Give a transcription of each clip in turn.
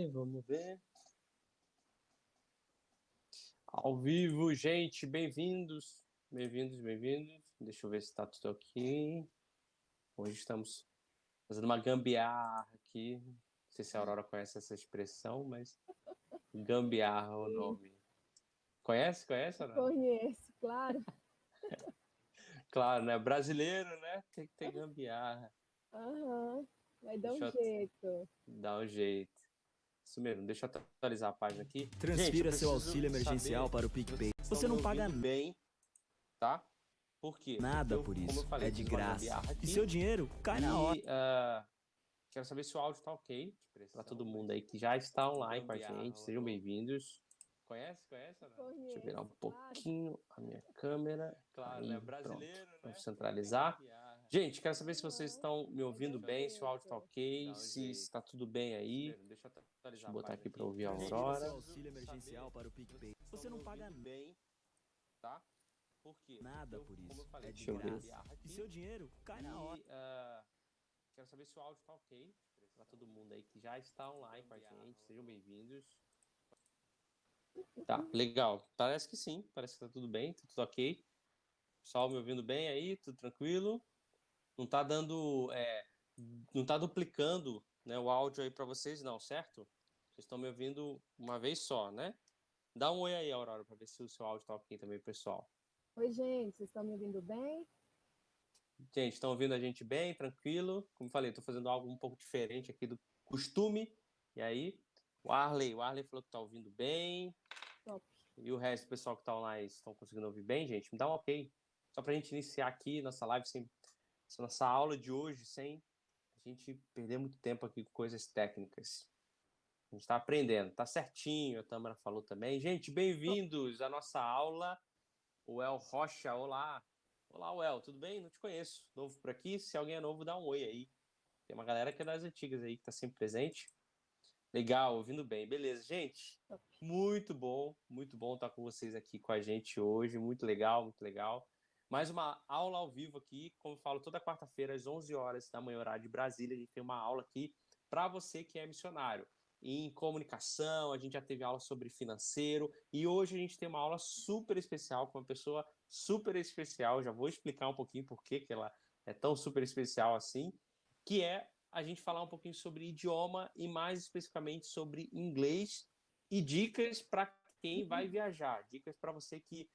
vamos ver. Ao vivo, gente, bem-vindos. Bem-vindos, bem-vindos. Deixa eu ver se tá tudo aqui. Hoje estamos fazendo uma gambiarra aqui. Não sei se a Aurora conhece essa expressão, mas gambiarra é o nome. Conhece, Aurora? Conheço, claro. Claro, né? Brasileiro, né? Tem que ter gambiarra. Aham, vai dar um Deixa eu jeito. dar um jeito. Isso mesmo, deixa eu atualizar a página aqui. Gente, eu Transfira seu preciso auxílio emergencial saber para o se PicPay. vocês Você estão me não paga ouvindo bem, tá? Por quê? nada Porque por como isso. eu falei, É de fiz uma graça. gambiarra E aqui seu dinheiro cai na hora. e quero saber se o áudio tá ok para todo mundo aí que já está online com a gente. Sejam bem-vindos. Conhece, Ana? Deixa eu virar um Conheço, claro. pouquinho a minha câmera. Claro, Aí, né? pronto, Brasileiro, para né? centralizar. Gente, quero saber se vocês Aham, estão me vai dar ouvindo um bem, se o áudio tá jeito. ok, se está tudo bem aí. Deixa eu Deixa atualizar eu a botar página aqui para ouvir a Transfira seu Aurora. auxílio emergencial para o PicPay. Você não paga bem, tá? Por quê? nada por isso. É de Deixa eu ver. graça. E seu dinheiro cai na hora. Quero saber se o áudio tá ok para todo mundo aí que já está online com a gente. Sejam bem-vindos. Tá, legal. Parece que sim, parece que tá tudo bem, tá tudo ok. Pessoal me ouvindo bem aí, tudo tranquilo. Não tá dando, não tá duplicando, né, o áudio aí para vocês não, certo? Vocês estão me ouvindo uma vez só, né? Dá um oi aí, Aurora, para ver se o seu áudio tá ok também, pessoal. Oi, gente, vocês estão me ouvindo bem? Gente, estão ouvindo a gente bem, tranquilo? Como falei, estou fazendo algo um pouco diferente aqui do costume. E aí, o Arley falou que tá ouvindo bem. Top. E o resto do pessoal que tá online estão conseguindo ouvir bem, gente? Me dá um ok. Só pra gente iniciar aqui nossa live, nossa aula de hoje, sem a gente perder muito tempo aqui com coisas técnicas. A gente tá aprendendo, tá certinho, a Tâmara falou também. Gente, bem-vindos à nonossa aula. O El Rocha, olá. Olá, El, tudo bem? Não te conheço. Novo por aqui? Se alguém é novo, dá um oi aí. Tem uma galera que é das antigas aí, que tá sempre presente. Legal, ouvindo bem. Beleza, gente. Top. Muito bom estar com vocês aqui com a gente hoje. Muito legal, muito legal. Mais uma aula ao vivo aqui, como eu falo, toda quarta-feira, às 11 horas da manhã, horário de Brasília. A gente tem uma aula aqui para você que é missionário. Em comunicação, a gente já teve aula sobre financeiro e hoje a gente tem uma aula super especial com uma pessoa super especial. Já vou explicar um pouquinho por que ela é tão super especial assim, que é a gente falar um pouquinho sobre idioma e mais especificamente sobre inglês e dicas para quem vai viajar. Dicas para você que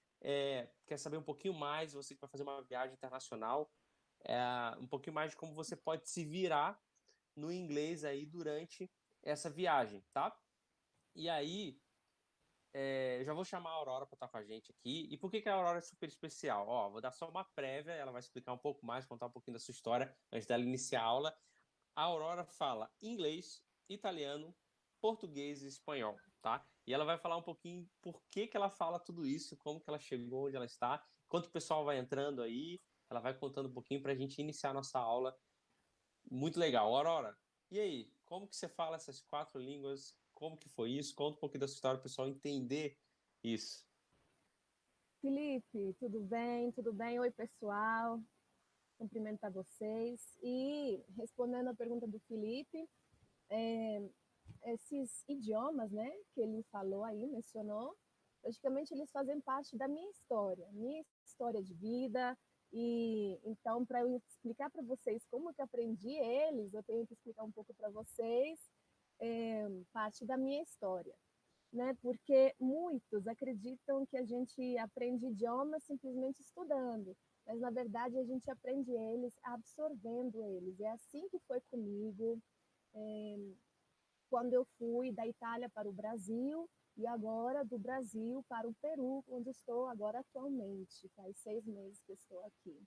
quer saber um pouquinho mais, você que vai fazer uma viagem internacional, um pouquinho mais de como você pode se virar no inglês aí durante essa viagem, tá? E aí, eu já vou chamar a Aurora para estar com a gente aqui. E por que a Aurora é super especial? Ó, vou dar só uma prévia, ela vai explicar um pouco mais, contar um pouquinho da sua história antes dela iniciar a aula. A Aurora fala inglês, italiano, português e espanhol, tá? E ela vai falar um pouquinho por que ela fala tudo isso, como que ela chegou onde ela está. Enquanto o pessoal vai entrando aí, ela vai contando um pouquinho para a gente iniciar a nossa aula. Muito legal. Aurora, e aí? Como que você fala essas 4 línguas? Como que foi isso? Conta um pouquinho da sua história para o pessoal entender isso. Felipe, tudo bem? Tudo bem? Oi, pessoal. Cumprimento a vocês. E respondendo a pergunta do Felipe, esses idiomas, né, que ele falou aí, mencionou, logicamente eles fazem parte da minha história de vida. E então, para eu explicar para vocês como que aprendi eles, eu tenho que explicar um pouco para vocês parte da minha história, né? Porque muitos acreditam que a gente aprende idiomas simplesmente estudando, mas na verdade a gente aprende eles absorvendo eles. É assim que foi comigo. Quando eu fui da Itália para o Brasil e agora do Brasil para o Peru, onde estou agora atualmente. Faz 6 meses que estou aqui.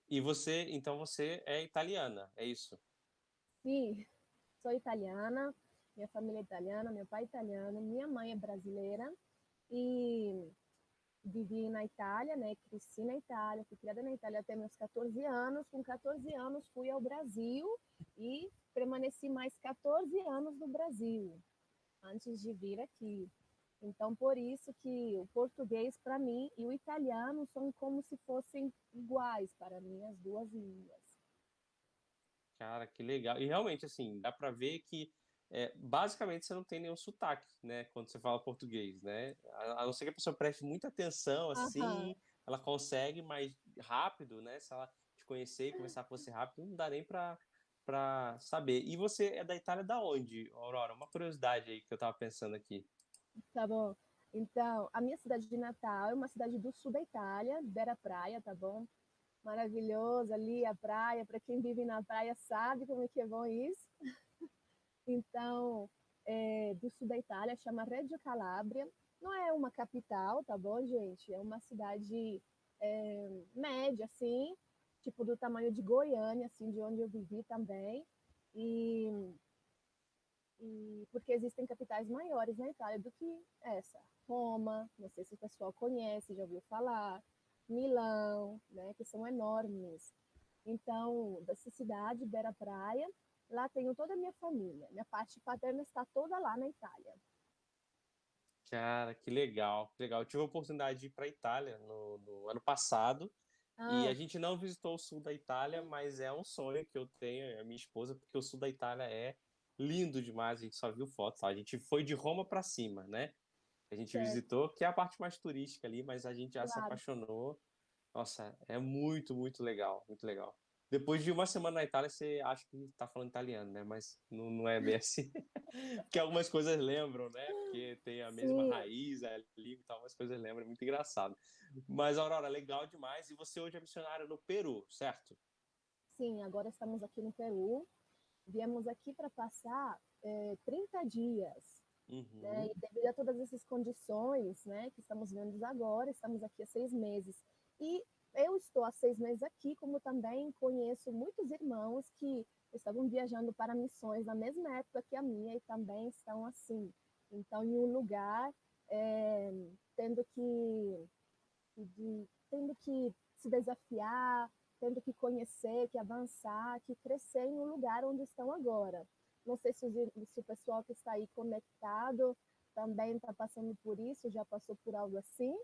E você, então você é italiana, é isso? Sim, sou italiana, minha família é italiana, meu pai é italiano, minha mãe é brasileira e vivi na Itália, né? Cresci na Itália, fui criada na Itália até meus 14 anos. Com 14 anos fui ao Brasil e permaneci mais 14 anos no Brasil antes de vir aqui. Então, por isso que o português para mim e o italiano são como se fossem iguais para mim, as duas línguas. Cara, que legal. E realmente, assim, dá para ver que basicamente você não tem nenhum sotaque, né? Quando você fala português, né? A não ser que a pessoa preste muita atenção, Aham, assim, ela consegue mais rápido, né? Se ela te conhecer e conversar com você rápido, não dá nem para saber. E você é da Itália da onde, Aurora? Uma curiosidade aí que eu tava pensando aqui. tá bom. Então, a minha cidade de Natal é uma cidade do sul da Itália, beira praia, tá bom? Maravilhoso ali a praia, para quem vive na praia sabe como é que é bom isso. Então, do sul da Itália, chama Reggio Calabria. Não é uma capital, tá bom, gente? É uma cidade média, assim, tipo do tamanho de Goiânia, assim, de onde eu vivi também. E, e porque existem capitais maiores na Itália do que essa. Roma, não sei se o pessoal conhece, já ouviu falar. Milão, né, que são enormes. Então, dessa cidade, Beira Praia, lá tenho toda a minha família. Minha parte paterna está toda lá na Itália. Cara, que legal, que legal. Eu tive a oportunidade de ir para a Itália no ano passado e Ah, a gente não visitou o sul da Itália, mas é um sonho que eu tenho, a minha esposa, porque o sul da Itália é lindo demais. A gente só viu fotos, tá? A gente foi de Roma para cima, né? A gente certo, visitou, que é a parte mais turística ali, mas a gente já se claro. apaixonou. Nossa, é muito, muito legal, muito legal. Depois de uma semana na Itália, você acha que tá falando italiano, né? Mas não é bem assim. Porque algumas coisas lembram, né? Porque tem a mesma Sim, raiz ali e tal, algumas coisas lembram, é muito engraçado. Mas, Aurora, legal demais. E você hoje é missionária no Peru, certo? sim, agora estamos aqui no Peru. Viemos aqui para passar 30 dias, né? Uhum. E devido a todas essas condições, né, que estamos vendo agora, estamos aqui há 6 meses. E eu estou há 6 meses aqui, como também conheço muitos irmãos que estavam viajando para missões na mesma época que a minha e também estão assim. Então, em um lugar, é, tendo que tendo que se desafiar, tendo que conhecer, que avançar, que crescer no lugar onde estão agora. Não sei se o pessoal que está aí conectado também está passando por isso, já passou por algo assim,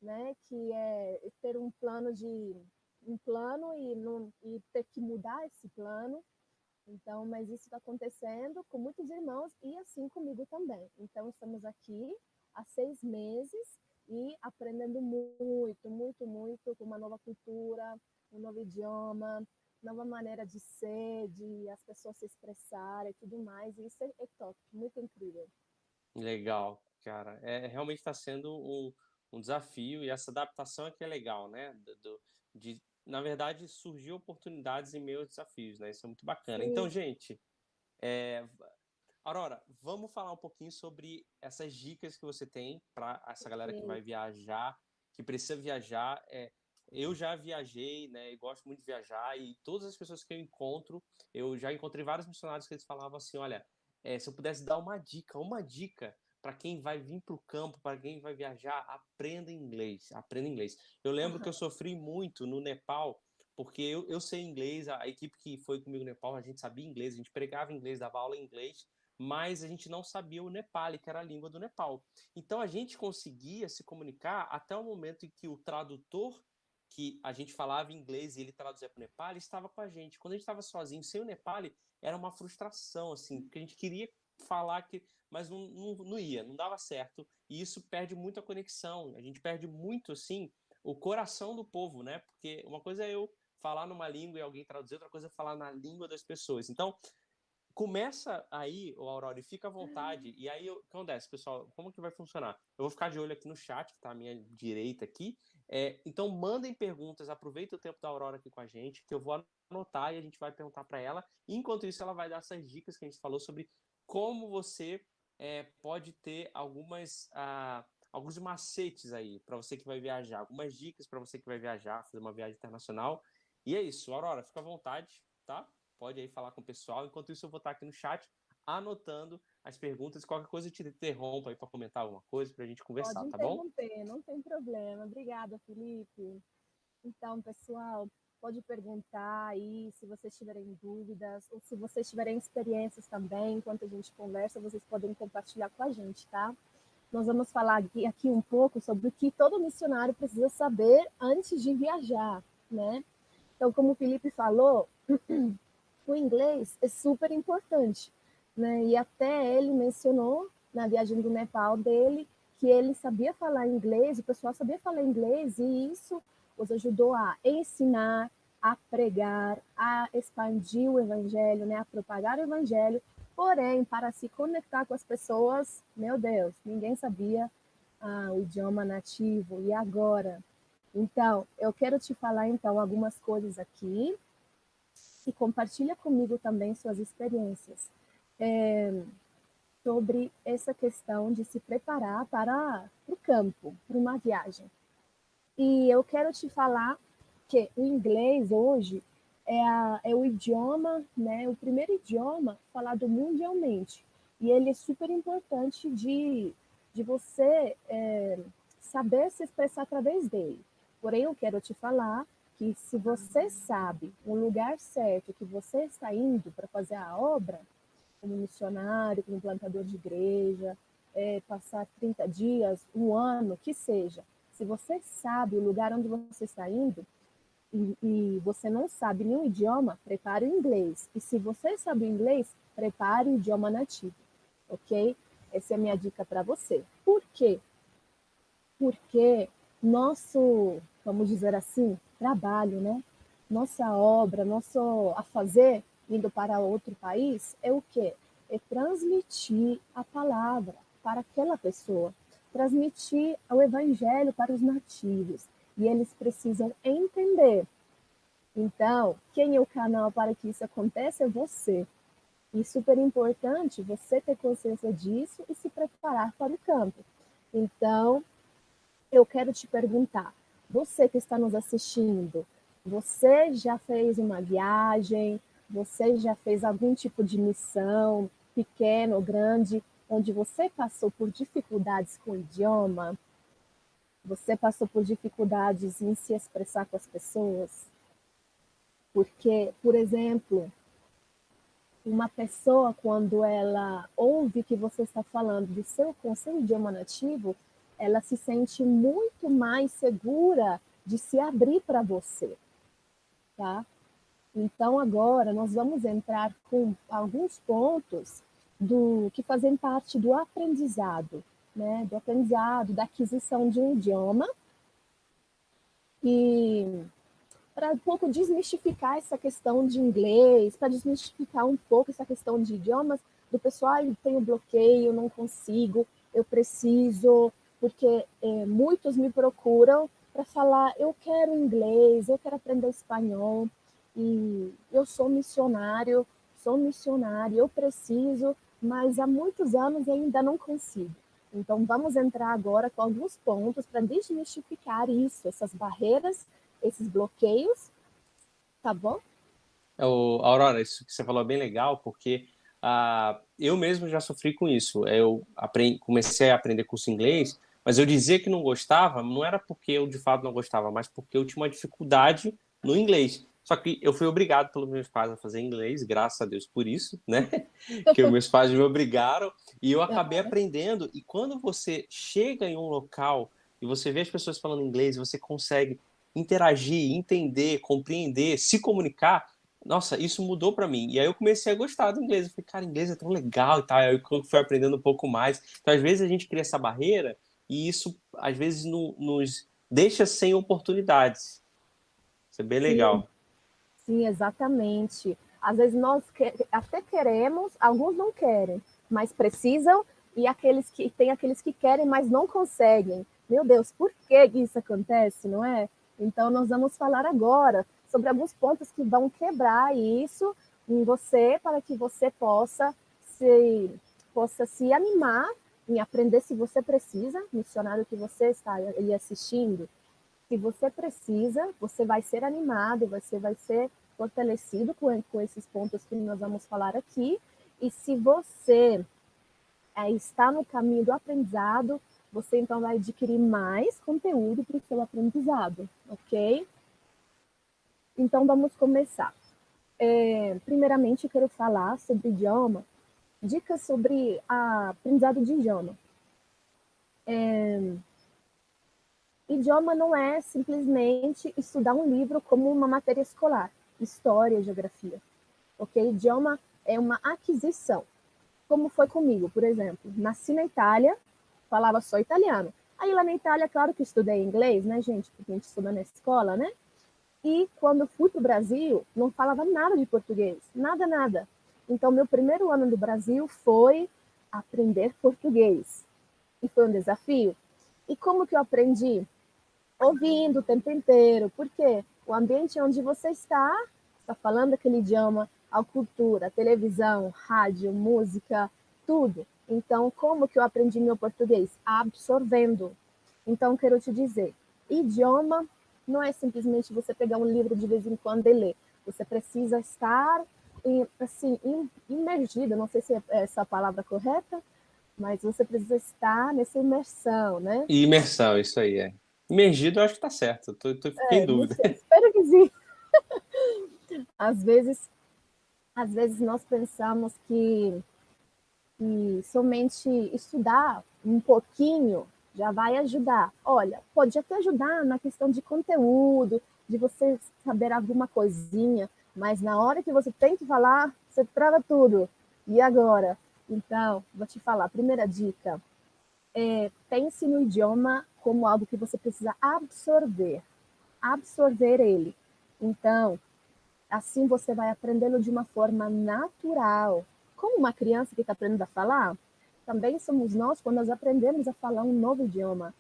né? Que é ter um plano e ter que mudar esse plano. Então, mas isso está acontecendo com muitos irmãos e assim comigo também. Então, estamos aqui há 6 meses e aprendendo muito, muito, muito com uma nova cultura, um novo idioma, nova maneira de ser, de as pessoas se expressarem e tudo mais. E isso é top, muito incrível. Legal, cara. Realmente está sendo um desafio e essa adaptação é que é legal, né? Na verdade, surgiu oportunidades em meio a desafios, né? Isso é muito bacana. Sim, Então, gente, é, Aurora, vamos falar um pouquinho sobre essas dicas que você tem para essa galera que vai perfeito. viajar, que precisa viajar. Eu já viajei, né? E gosto muito de viajar e todas as pessoas que eu encontro, eu já encontrei vários missionários que eles falavam assim, olha, se eu pudesse dar uma dica para quem vai vir para o campo, para quem vai viajar, aprenda inglês, aprenda inglês. Eu lembro que eu sofri muito no Nepal, porque eu sei inglês, a equipe que foi comigo no Nepal, a gente sabia inglês, a gente pregava inglês, dava aula em inglês, mas a gente não sabia o Nepali, que era a língua do Nepal. Então a gente conseguia se comunicar até o momento em que o tradutor, que a gente falava inglês e ele traduzia para o Nepali, estava com a gente. Quando a gente estava sozinho, sem o Nepali, era uma frustração, assim, porque a gente queria falar que, mas não ia, não dava certo. E isso perde muito a conexão. A gente perde muito, assim, o coração do povo, né? Porque uma coisa é eu falar numa língua e alguém traduzir, outra coisa é falar na língua das pessoas. Então, começa aí, o Aurora, e fica à vontade. E aí, o que acontece, pessoal? Como que vai funcionar? Eu vou ficar de olho aqui no chat, que está à minha direita aqui. Então, mandem perguntas, aproveita o tempo da Aurora aqui com a gente, que eu vou anotar e a gente vai perguntar para ela. Enquanto isso, ela vai dar essas dicas que a gente falou sobre como você pode ter alguns macetes aí para você que vai viajar, algumas dicas para você que vai viajar, fazer uma viagem internacional. E é isso, Aurora, fica à vontade, tá? Pode aí falar com o pessoal. Enquanto isso, eu vou estar aqui no chat anotando as perguntas. Qualquer coisa eu te interrompa aí para comentar alguma coisa para a gente Pode conversar, tá bom? interromper, não tem problema. Obrigada, Felipe. Então, pessoal, pode perguntar aí se vocês tiverem dúvidas ou se vocês tiverem experiências também, enquanto a gente conversa, vocês podem compartilhar com a gente, tá? Nós vamos falar aqui um pouco sobre o que todo missionário precisa saber antes de viajar, né? Então, como o Felipe falou, o inglês é super importante, né? E até ele mencionou na viagem do Nepal dele que ele sabia falar inglês, o pessoal sabia falar inglês, e isso os ajudou a ensinar, a pregar, a expandir o evangelho, né? A propagar o evangelho. Porém, para se conectar com as pessoas, meu Deus, ninguém sabia o idioma nativo. E agora? Então, eu quero te falar então algumas coisas aqui e compartilha comigo também suas experiências sobre essa questão de se preparar para o campo, para uma viagem. E eu quero te falar que o inglês hoje é o idioma, né, o primeiro idioma falado mundialmente. E ele é super importante de você saber se expressar através dele. Porém, eu quero te falar que se você sabe o lugar certo que você está indo para fazer a obra, como missionário, como plantador de igreja, passar 30 dias, um ano, que seja. Se você sabe o lugar onde você está indo e você não sabe nenhum idioma, prepare o inglês. E se você sabe o inglês, prepare o idioma nativo, ok? Essa é a minha dica para você. Por quê? Porque nosso, vamos dizer assim, trabalho, né? Nossa obra, nosso a fazer indo para outro país é o quê? É transmitir a palavra para aquela pessoa, transmitir o evangelho para os nativos. E eles precisam entender. Então, quem é o canal para que isso aconteça é você. E super importante você ter consciência disso e se preparar para o campo. Então, eu quero te perguntar, você que está nos assistindo, você já fez uma viagem, você já fez algum tipo de missão, pequena ou grande, onde você passou por dificuldades com o idioma? Você passou por dificuldades em se expressar com as pessoas? Porque, por exemplo, uma pessoa, quando ela ouve que você está falando com seu idioma nativo, ela se sente muito mais segura de se abrir para você, tá? Então, agora, nós vamos entrar com alguns pontos que fazem parte do aprendizado, né? Do aprendizado, da aquisição de um idioma, e para um pouco desmistificar essa questão de inglês, para desmistificar um pouco essa questão de idiomas, do pessoal, eu tenho bloqueio, não consigo, eu preciso, porque muitos me procuram para falar, eu quero inglês, eu quero aprender espanhol, e eu sou missionário, eu preciso, mas há muitos anos ainda não consigo. Então, vamos entrar agora com alguns pontos para desmistificar isso, essas barreiras, esses bloqueios, tá bom? Aurora, isso que você falou é bem legal, porque eu mesmo já sofri com isso. Eu comecei a aprender curso inglês, mas eu dizia que não gostava, não era porque eu de fato não gostava, mas porque eu tinha uma dificuldade no inglês. Só que eu fui obrigado pelos meus pais a fazer inglês, graças a Deus por isso, né? Que os meus pais me obrigaram, e eu acabei aprendendo. E quando você chega em um local e você vê as pessoas falando inglês, você consegue interagir, entender, compreender, se comunicar, nossa, isso mudou para mim. E aí eu comecei a gostar do inglês. Eu falei, cara, inglês é tão legal e tal. Aí eu fui aprendendo um pouco mais. Então, às vezes, a gente cria essa barreira e isso, às vezes, nos deixa sem oportunidades. Isso é bem legal. Sim, exatamente. Às vezes nós até queremos, alguns não querem, mas precisam, e tem aqueles que querem, mas não conseguem. Meu Deus, por que isso acontece, não é? Então, nós vamos falar agora sobre alguns pontos que vão quebrar isso em você, para que você possa se animar em aprender se você precisa, missionário que você está aí assistindo. Se você precisa, você vai ser animado, você vai ser fortalecido com esses pontos que nós vamos falar aqui. E se você está no caminho do aprendizado, você então vai adquirir mais conteúdo para o seu aprendizado, ok? Então, vamos começar. Primeiramente, eu quero falar sobre idioma, dicas sobre aprendizado de idioma. Idioma não é simplesmente estudar um livro como uma matéria escolar, história, geografia. ok? Idioma é uma aquisição. Como foi comigo, por exemplo. Nasci na Itália, falava só italiano. Aí lá na Itália, claro que estudei inglês, né, gente? Porque a gente estuda na escola, né? E quando fui para o Brasil, não falava nada de português. Nada, nada. Então, meu primeiro ano no Brasil foi aprender português. E foi um desafio. E como que eu aprendi? Ouvindo o tempo inteiro. Por quê? O ambiente onde você está falando aquele idioma, a cultura, a televisão, rádio, música, tudo. Então, como que eu aprendi meu português? Absorvendo. Então, quero te dizer, idioma não é simplesmente você pegar um livro de vez em quando e ler. Você precisa estar assim, imergido, não sei se é essa a palavra correta, mas você precisa estar nessa imersão, né? Imersão, isso aí, é. Imergido, eu acho que tá certo. Fiquei em dúvida. Espero que sim. Às vezes nós pensamos que somente estudar um pouquinho já vai ajudar. Olha, pode até ajudar na questão de conteúdo, de você saber alguma coisinha, mas na hora que você tem que falar, você trava tudo. E agora? Então, vou te falar, a primeira dica pense no idioma como algo que você precisa absorver ele. Então, assim você vai aprendê-lo de uma forma natural. Como uma criança que está aprendendo a falar, também somos nós quando nós aprendemos a falar um novo idioma.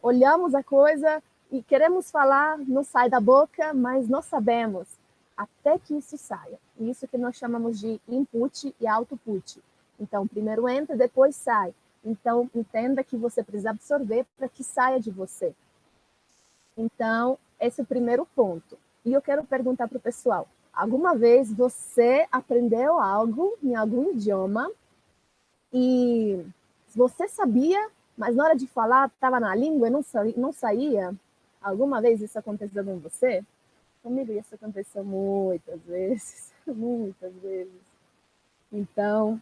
Olhamos a coisa e queremos falar, não sai da boca, mas nós sabemos até que isso saia. Isso que nós chamamos de input e output. Então, primeiro entra, depois sai. Então, entenda que você precisa absorver para que saia de você. Então, esse é o primeiro ponto. E eu quero perguntar para o pessoal, alguma vez você aprendeu algo em algum idioma e você sabia, mas na hora de falar estava na língua e não saía? Alguma vez isso aconteceu com você? Comigo isso aconteceu muitas vezes, muitas vezes. Então,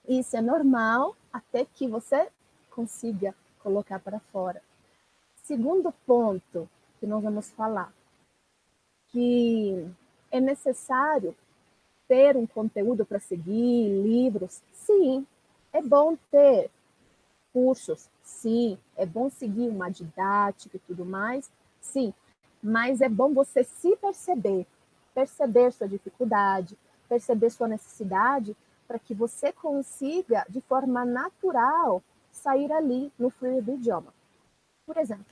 isso é normal até que você consiga colocar para fora. Segundo ponto que nós vamos falar, que é necessário ter um conteúdo para seguir, livros. Sim, é bom ter cursos. Sim, é bom seguir uma didática e tudo mais. Sim, mas é bom você se perceber sua dificuldade, perceber sua necessidade, para que você consiga, de forma natural, sair ali no fluir do idioma. Por exemplo,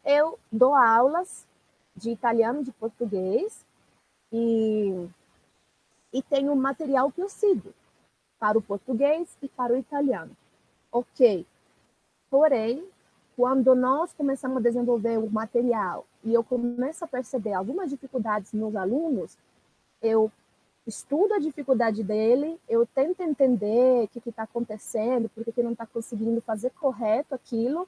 eu dou aulas de italiano e de português e tenho um material que eu sigo para o português e para o italiano. Ok. Porém, quando nós começamos a desenvolver o material e eu começo a perceber algumas dificuldades nos alunos, eu estudo a dificuldade dele, eu tento entender o que está acontecendo, por que não está conseguindo fazer correto aquilo,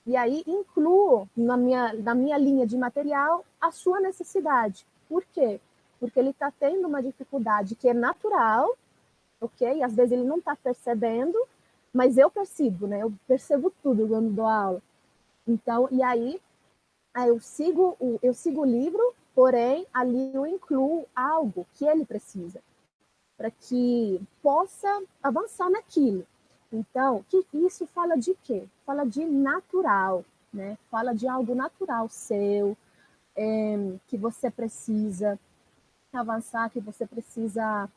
e aí incluo na minha linha de material a sua necessidade. Por quê? Porque ele está tendo uma dificuldade que é natural, ok? Às vezes ele não está percebendo, mas eu percebo, né? Eu percebo tudo quando dou aula. Então, e aí eu sigo o livro, porém ali eu incluo algo que ele precisa, para que possa avançar naquilo. Então, isso fala de quê? Fala de natural, né? Fala de algo natural seu, que você precisa avançar, que você precisa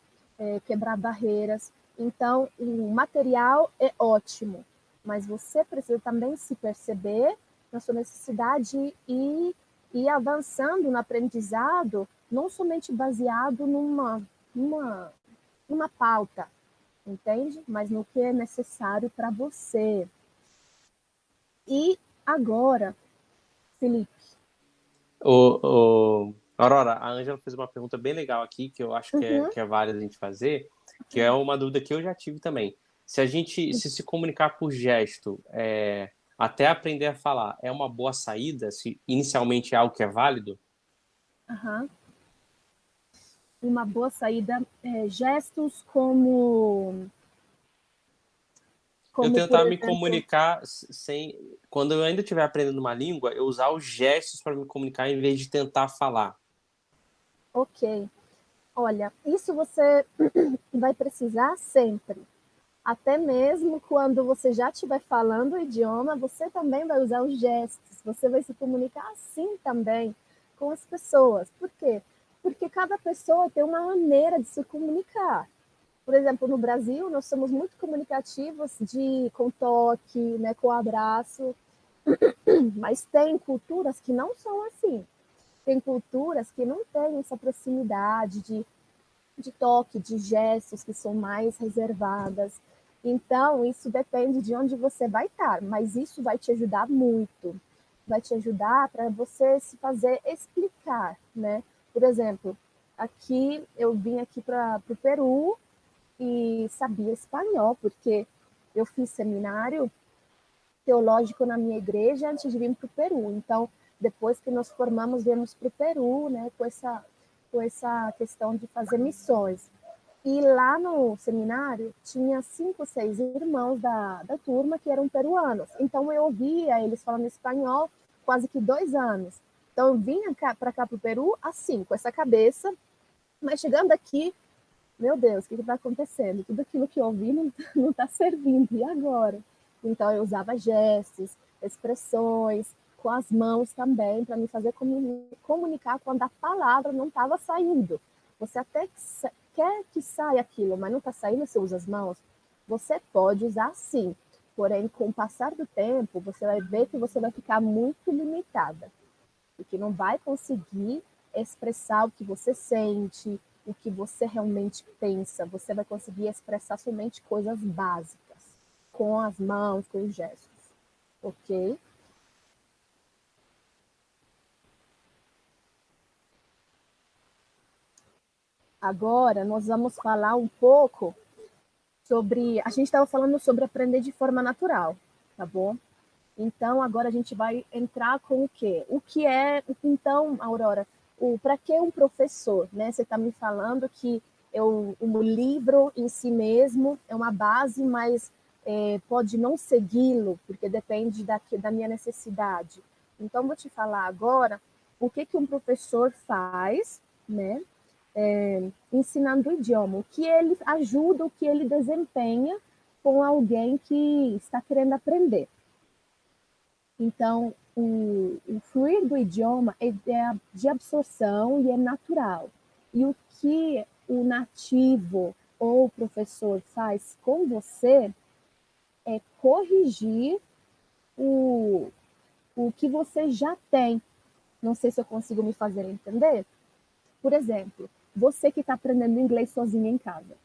quebrar barreiras. Então, o material é ótimo, mas você precisa também se perceber na sua necessidade e ir avançando no aprendizado, não somente baseado numa pauta, entende? Mas no que é necessário para você. E agora, Felipe. Aurora, a Ângela fez uma pergunta bem legal aqui, que eu acho que é válida a gente fazer, que é uma dúvida que eu já tive também. Se a gente se comunicar por gesto, até aprender a falar, é uma boa saída? Se inicialmente é algo que é válido? Uma boa saída, gestos como eu tentar me comunicar quando eu ainda estiver aprendendo uma língua, eu usar os gestos para me comunicar em vez de tentar falar. Ok. Olha, isso você vai precisar sempre. Até mesmo quando você já estiver falando o idioma, você também vai usar os gestos, você vai se comunicar assim também com as pessoas. Por quê? Porque cada pessoa tem uma maneira de se comunicar. Por exemplo, no Brasil, nós somos muito comunicativos com toque, né, com abraço, mas tem culturas que não são assim. Tem culturas que não têm essa proximidade de toque, de gestos que são mais reservadas. Então, isso depende de onde você vai estar, mas isso vai te ajudar muito. Vai te ajudar para você se fazer explicar, né? Por exemplo, aqui eu vim aqui para o Peru e sabia espanhol, porque eu fiz seminário teológico na minha igreja antes de vir para o Peru. Então, depois que nos formamos, viemos para o Peru, né, com essa questão de fazer missões. E lá no seminário tinha 5, 6 irmãos da turma que eram peruanos. Então eu ouvia eles falando espanhol quase que 2 anos. Então eu vinha para cá para o Peru assim, com essa cabeça, mas chegando aqui, meu Deus, o que está acontecendo? Tudo aquilo que eu ouvi não está servindo, e agora? Então eu usava gestos, expressões, com as mãos também, para me fazer comunicar quando a palavra não estava saindo. Você até quer que saia aquilo, mas não está saindo, você usa as mãos. Você pode usar sim, porém, com o passar do tempo, você vai ver que você vai ficar muito limitada, porque não vai conseguir expressar o que você sente, o que você realmente pensa. Você vai conseguir expressar somente coisas básicas, com as mãos, com os gestos, ok? Agora, nós vamos falar um pouco sobre... A gente estava falando sobre aprender de forma natural, tá bom? Então, agora a gente vai entrar com o quê? O que é... Então, Aurora, para que um professor, né? Você está me falando que o livro em si mesmo é uma base, mas pode não segui-lo, porque depende da minha necessidade. Então, vou te falar agora o que um professor faz, né? Ensinando o idioma, o que ele ajuda, o que ele desempenha com alguém que está querendo aprender. Então, o fluir do idioma é de absorção e é natural. E o que o nativo ou o professor faz com você é corrigir o que você já tem. Não sei se eu consigo me fazer entender. Por exemplo, você que está aprendendo inglês sozinho em casa.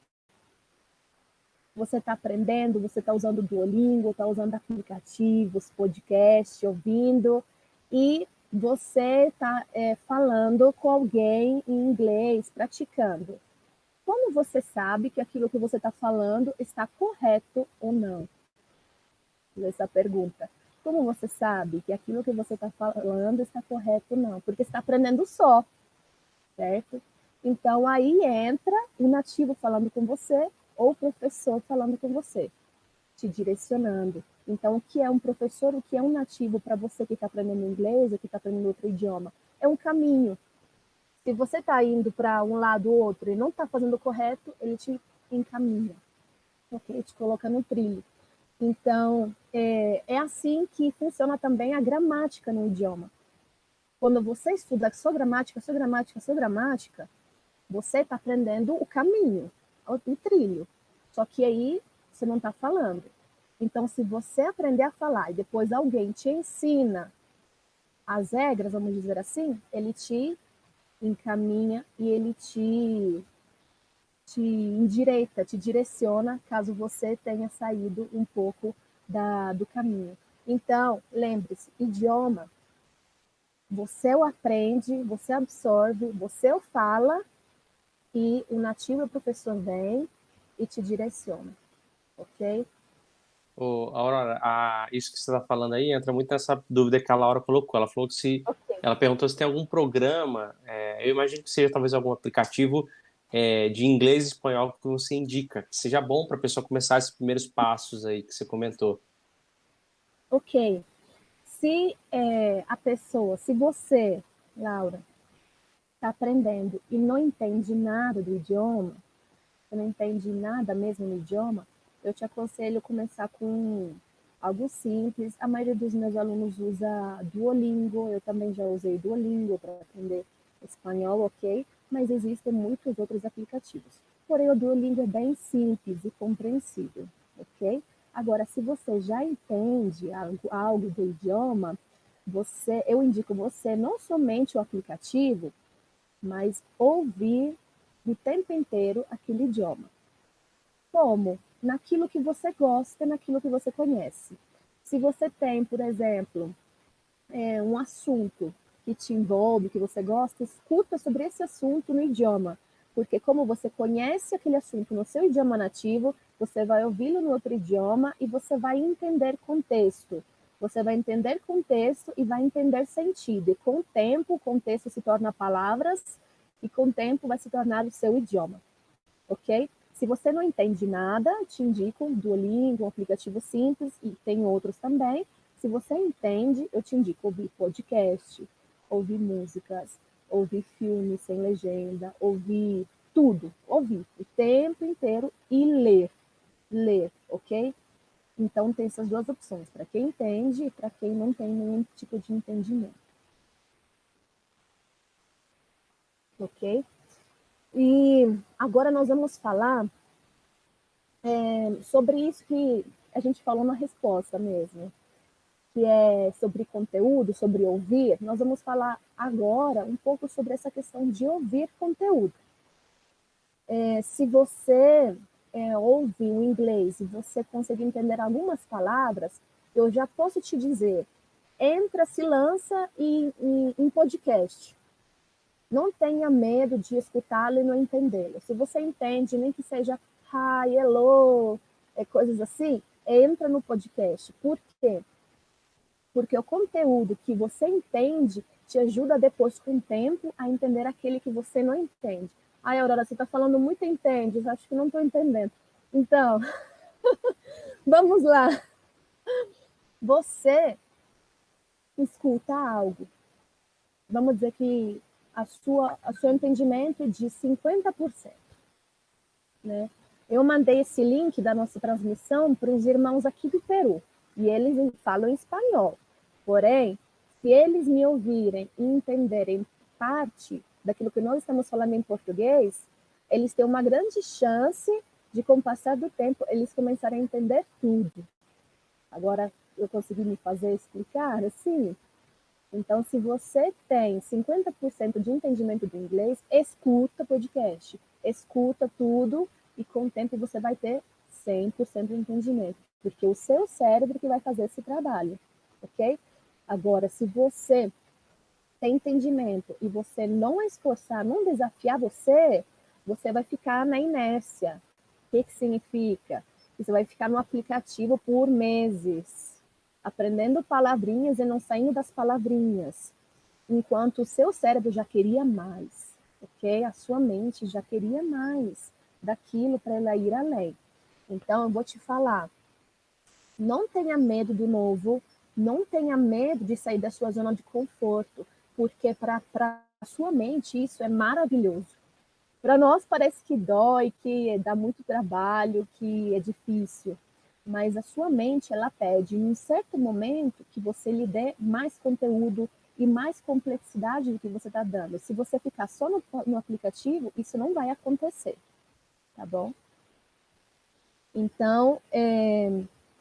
Você está aprendendo, você está usando o Duolingo, está usando aplicativos, podcast, ouvindo, e você está falando com alguém em inglês, praticando. Como você sabe que aquilo que você está falando está correto ou não? Essa pergunta. Como você sabe que aquilo que você está falando está correto ou não? Porque você está aprendendo só, certo? Então, aí entra o nativo falando com você ou o professor falando com você, te direcionando. Então, o que é um professor, o que é um nativo para você que está aprendendo inglês ou que está aprendendo outro idioma? É um caminho. Se você está indo para um lado ou outro e não está fazendo o correto, ele te encaminha, ok? Te coloca no trilho. Então, é assim que funciona também a gramática no idioma. Quando você estuda só gramática, você está aprendendo o caminho, o trilho. Só que aí você não está falando. Então, se você aprender a falar e depois alguém te ensina as regras, vamos dizer assim, ele te encaminha e ele te endireita, te direciona, caso você tenha saído um pouco do caminho. Então, lembre-se, idioma, você o aprende, você absorve, você o fala, e o nativo, o professor, vem e te direciona, ok? Aurora, isso que você está falando aí entra muito nessa dúvida que a Laura colocou. Ela falou que ela perguntou se tem algum programa, eu imagino que seja talvez algum aplicativo de inglês e espanhol que você indica, que seja bom para a pessoa começar esses primeiros passos aí que você comentou. Ok. Se você, Laura, está aprendendo e não entende nada do idioma, você não entende nada mesmo no idioma, eu te aconselho começar com algo simples. A maioria dos meus alunos usa Duolingo, eu também já usei Duolingo para aprender espanhol, ok? Mas existem muitos outros aplicativos. Porém, o Duolingo é bem simples e compreensível, ok? Agora, se você já entende algo do idioma, eu indico você não somente o aplicativo, mas ouvir o tempo inteiro aquele idioma. Como? Naquilo que você gosta, naquilo que você conhece. Se você tem, por exemplo, um assunto que te envolve, que você gosta, escuta sobre esse assunto no idioma. Porque como você conhece aquele assunto no seu idioma nativo, você vai ouvi-lo no outro idioma e você vai entender contexto. Você vai entender contexto e vai entender sentido. E com o tempo, o contexto se torna palavras e com o tempo vai se tornar o seu idioma. Ok? Se você não entende nada, te indico um Duolingo, um aplicativo simples, e tem outros também. Se você entende, eu te indico ouvir podcast, ouvir músicas, ouvir filmes sem legenda, ouvir tudo, ouvir o tempo inteiro e ler, ok? Então tem essas duas opções, para quem entende e para quem não tem nenhum tipo de entendimento. Ok? E agora nós vamos falar sobre isso que a gente falou na resposta mesmo, que é sobre conteúdo, sobre ouvir. Nós vamos falar agora um pouco sobre essa questão de ouvir conteúdo. Se você ouve o inglês e você conseguir entender algumas palavras, eu já posso te dizer, entra, se lança em podcast. Não tenha medo de escutá-lo e não entendê-lo. Se você entende, nem que seja hi, hello, coisas assim, entra no podcast. Por quê? Porque o conteúdo que você entende te ajuda depois, com o tempo, a entender aquele que você não entende. Ai, Aurora, você está falando muito entende, eu acho que não estou entendendo. Então, vamos lá. Você escuta algo. Vamos dizer que o seu entendimento é de 50%. Né? Eu mandei esse link da nossa transmissão para os irmãos aqui do Peru, e eles falam espanhol. Porém, se eles me ouvirem e entenderem parte daquilo que nós estamos falando em português, eles têm uma grande chance de, com o passar do tempo, eles começarem a entender tudo. Agora, eu consegui me fazer explicar assim? Então, se você tem 50% de entendimento do inglês, escuta podcast, escuta tudo e com o tempo você vai ter 100% de entendimento, porque o seu cérebro que vai fazer esse trabalho, ok? Agora, se você tem entendimento e você não esforçar, não desafiar você vai ficar na inércia. O que significa? Você vai ficar no aplicativo por meses, aprendendo palavrinhas e não saindo das palavrinhas, enquanto o seu cérebro já queria mais, ok? A sua mente já queria mais daquilo para ela ir além. Então, eu vou te falar, não tenha medo do novo, não tenha medo de sair da sua zona de conforto, porque para a sua mente isso é maravilhoso. Para nós parece que dói, que dá muito trabalho, que é difícil, mas a sua mente, ela pede em um certo momento que você lhe dê mais conteúdo e mais complexidade do que você está dando. Se você ficar só no aplicativo, isso não vai acontecer, tá bom? Então,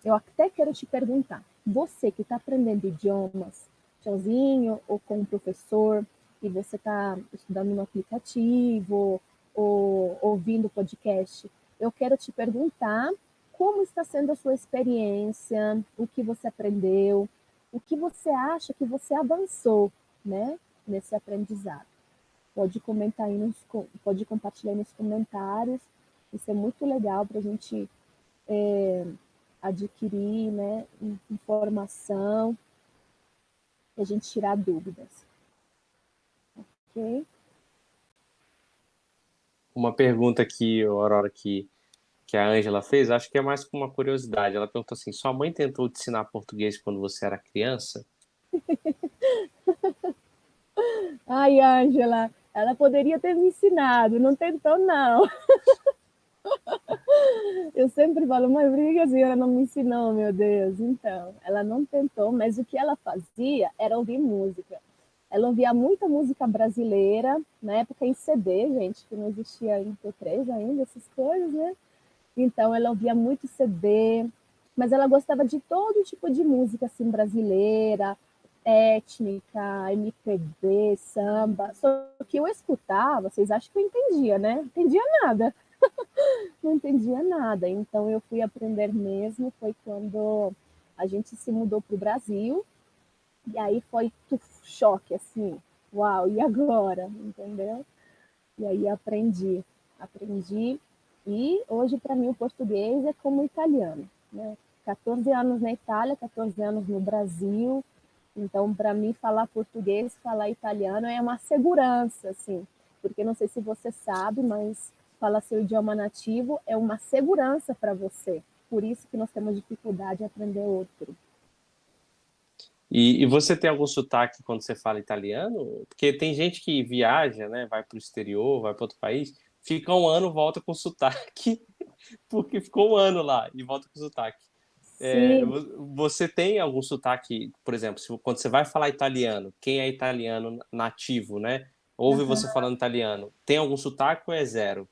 eu até quero te perguntar, você que está aprendendo idiomas sozinho ou com um professor, e você está estudando no aplicativo ou ouvindo podcast, eu quero te perguntar como está sendo a sua experiência, o que você aprendeu, o que você acha que você avançou, né, nesse aprendizado. Pode comentar aí pode compartilhar aí nos comentários. Isso é muito legal para a gente adquirir, né, informação e a gente tirar dúvidas. Ok? Uma pergunta aqui, Aurora, que a Ângela fez, acho que é mais com uma curiosidade. Ela perguntou assim: sua mãe tentou te ensinar português quando você era criança? Ai, Ângela, Ela poderia ter me ensinado, não tentou, não. Eu sempre falo, mas por que a senhora não me ensinou, meu Deus? Então, ela não tentou, mas o que ela fazia era ouvir música. Ela ouvia muita música brasileira, na época em CD, gente, que não existia MP3 ainda, essas coisas, né? Então, ela ouvia muito CD, mas ela gostava de todo tipo de música, assim, brasileira, étnica, MPB, samba. Só que eu escutava, vocês acham que eu entendia, né? Não entendia nada. Não entendia nada. Então, eu fui aprender mesmo, foi quando a gente se mudou para o Brasil, e aí foi choque, assim, uau, e agora? Entendeu? E aí aprendi, e hoje para mim o português é como o italiano, né? 14 anos na Itália, 14 anos no Brasil, então para mim falar português, falar italiano é uma segurança, assim, porque não sei se você sabe, mas falar seu idioma nativo é uma segurança para você, por isso que nós temos dificuldade em aprender outro. E você tem algum sotaque quando você fala italiano? Porque tem gente que viaja, né? Vai para o exterior, vai para outro país, fica um ano, volta com sotaque, porque ficou um ano lá e volta com sotaque. Sim, Você tem algum sotaque, por exemplo, quando você vai falar italiano, quem é italiano nativo, né? Ouve você falando italiano, tem algum sotaque ou é zero?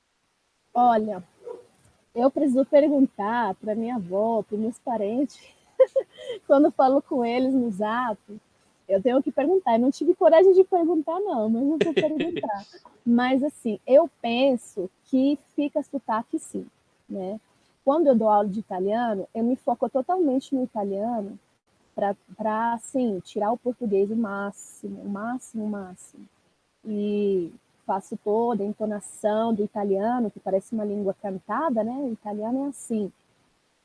olha, eu preciso perguntar para minha avó, para meus parentes, quando eu falo com eles no Zap, eu tenho que perguntar. Eu não tive coragem de perguntar, não, mas eu vou perguntar. Mas, assim, eu penso que fica sotaque, sim, né? Quando eu dou aula de italiano, eu me foco totalmente no italiano para, assim, tirar o português o máximo, o máximo, o máximo. E faço toda a entonação do italiano, que parece uma língua cantada, né? O italiano é assim.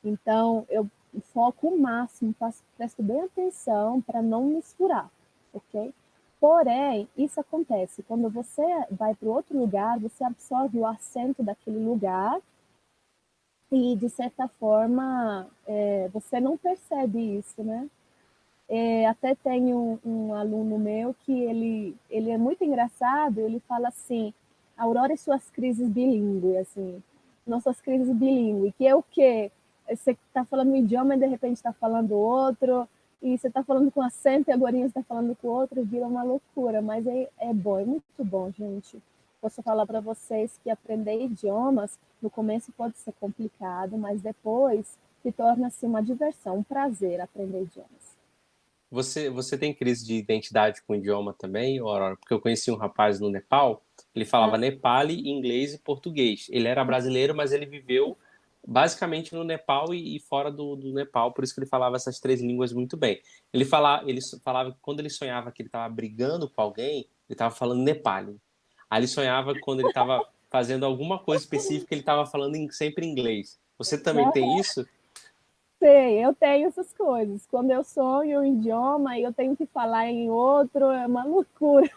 Então, eu foco o máximo, presto bem atenção para não misturar, ok? Porém, isso acontece quando você vai para outro lugar, você absorve o acento daquele lugar e, de certa forma, você não percebe isso, né? Até tenho um aluno meu que ele é muito engraçado, ele fala assim, Aurora e suas crises bilíngue, assim, nossas crises bilíngue, que é o quê? Você está falando um idioma e de repente está falando outro, e você está falando com acento e agora você está falando com outro, vira uma loucura, mas é bom, é muito bom, gente. Posso falar para vocês que aprender idiomas, no começo pode ser complicado, mas depois se torna-se uma diversão, um prazer aprender idiomas. Você tem crise de identidade com o idioma também, Aurora? Porque eu conheci um rapaz no Nepal, ele falava Ah, Nepali, inglês e português. Ele era brasileiro, mas ele viveu basicamente no Nepal e fora do Nepal, por isso que ele falava essas três línguas muito bem. Ele falava que quando ele sonhava que ele estava brigando com alguém, ele estava falando Nepali. Aí ele sonhava que quando ele estava fazendo alguma coisa específica, ele estava falando sempre inglês. Você também tem isso? sei, eu tenho essas coisas. Quando eu sonho um idioma e eu tenho que falar em outro, é uma loucura.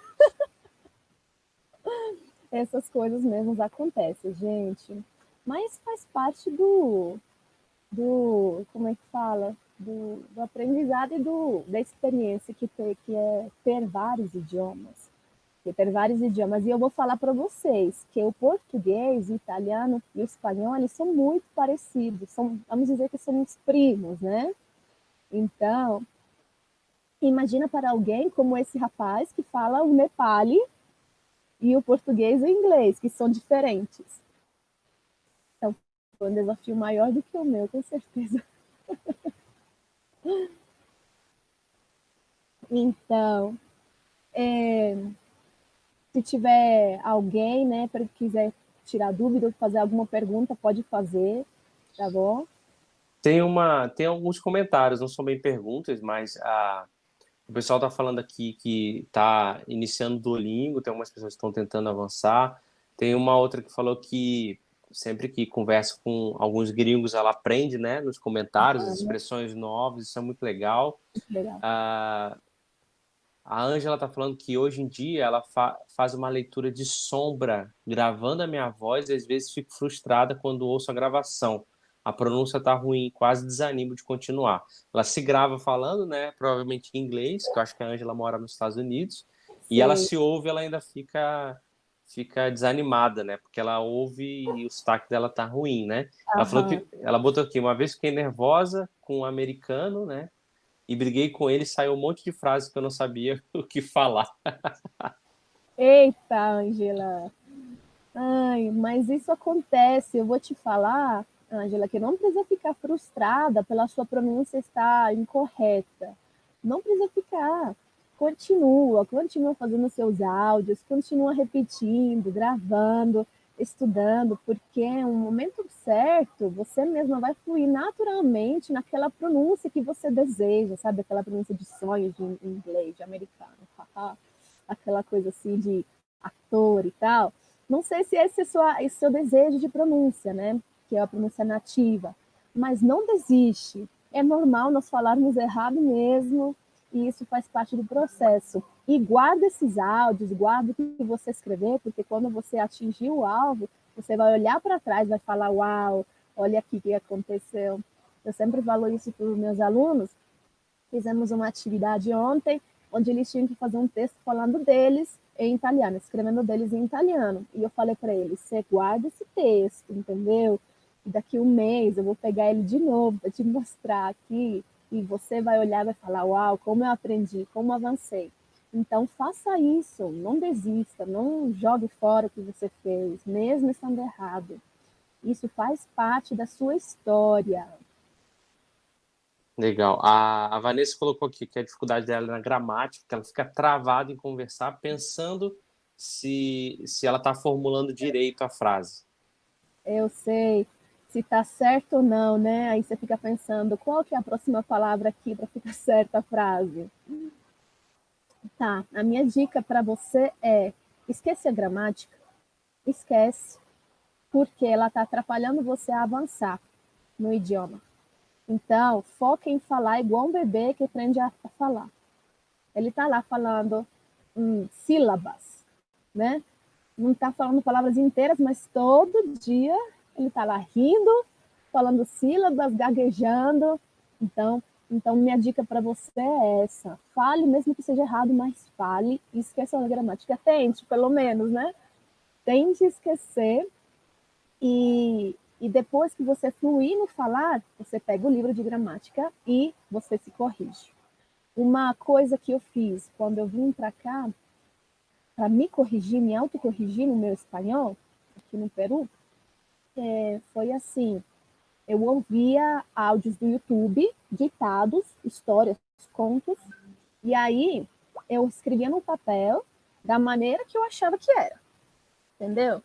Essas coisas mesmo acontecem, gente. Mas faz parte como é que fala? Do aprendizado e da experiência que é ter vários idiomas. Que ter vários idiomas. E eu vou falar para vocês que o português, o italiano e o espanhol, eles são muito parecidos. Vamos dizer que somos primos, né? Então, imagina para alguém como esse rapaz que fala o Nepali e o português e o inglês, que são diferentes. Então, foi um desafio maior do que o meu, com certeza. Então, se tiver alguém, né, para quiser tirar dúvida ou fazer alguma pergunta, pode fazer, tá bom? Tem alguns comentários, não são bem perguntas, mas o pessoal está falando aqui que está iniciando o Duolingo, tem algumas pessoas que estão tentando avançar. Tem uma outra que falou que sempre que conversa com alguns gringos, ela aprende, né, nos comentários, as expressões novas, isso é muito legal. Legal. A Ângela está falando que hoje em dia ela faz uma leitura de sombra, gravando a minha voz, e às vezes fico frustrada quando ouço a gravação. A pronúncia está ruim, quase desanimo de continuar. Ela se grava falando, né, provavelmente em inglês, que eu acho que a Ângela mora nos Estados Unidos, e ela Sim, se ouve, ela ainda fica fica desanimada, né? Porque ela ouve e o sotaque dela tá ruim, né? Ela falou que ela botou aqui, uma vez fiquei nervosa com um americano, né? E briguei com ele, saiu um monte de frases que eu não sabia o que falar. Eita, Ângela. Ai, mas isso acontece. Eu vou te falar, Ângela, que não precisa ficar frustrada pela sua pronúncia estar incorreta. Não precisa ficar. Continua fazendo seus áudios, continua repetindo, gravando, estudando, porque um momento certo, você mesma vai fluir naturalmente naquela pronúncia que você deseja, sabe? Aquela pronúncia de sonhos de inglês, de americano, aquela coisa assim de ator e tal. Não sei se esse é seu desejo de pronúncia, né? Que é a pronúncia nativa. Mas não desiste. É normal nós falarmos errado mesmo, e isso faz parte do processo. E guarda esses áudios, guarda o que você escrever, porque quando você atingir o alvo, você vai olhar para trás, vai falar, uau, olha aqui o que aconteceu. Eu sempre falo isso para os meus alunos. Fizemos uma atividade ontem, onde eles tinham que fazer um texto falando deles em italiano, escrevendo deles em italiano. E eu falei para eles, você guarda esse texto, entendeu? E daqui um mês eu vou pegar ele de novo para te mostrar aqui, e você vai olhar e vai falar, uau, como eu aprendi, como avancei. Então faça isso, não desista, não jogue fora o que você fez, mesmo estando errado. Isso faz parte da sua história. Legal. A Vanessa colocou aqui que a dificuldade dela é na gramática, que ela fica travada em conversar, pensando se ela está formulando direito a frase. Eu sei se está certo ou não, né? Aí você fica pensando, qual que é a próxima palavra aqui para ficar certa a frase? Tá, a minha dica para você é, esquece a gramática, esquece, porque ela está atrapalhando você a avançar no idioma. Então, foca em falar igual um bebê que aprende a falar. Ele está lá falando sílabas, né? Não está falando palavras inteiras, mas todo dia ele está lá rindo, falando sílabas, gaguejando. Então minha dica para você é essa. Fale, mesmo que seja errado, mas fale e esqueça a gramática. Tente, pelo menos, né? Tente esquecer e depois que você fluir no falar, você pega o livro de gramática e você se corrige. Uma coisa que eu fiz quando eu vim para cá, para me corrigir, me autocorrigir no meu espanhol, aqui no Peru, foi assim, eu ouvia áudios do YouTube, ditados, histórias, contos, e aí eu escrevia no papel da maneira que eu achava que era, entendeu?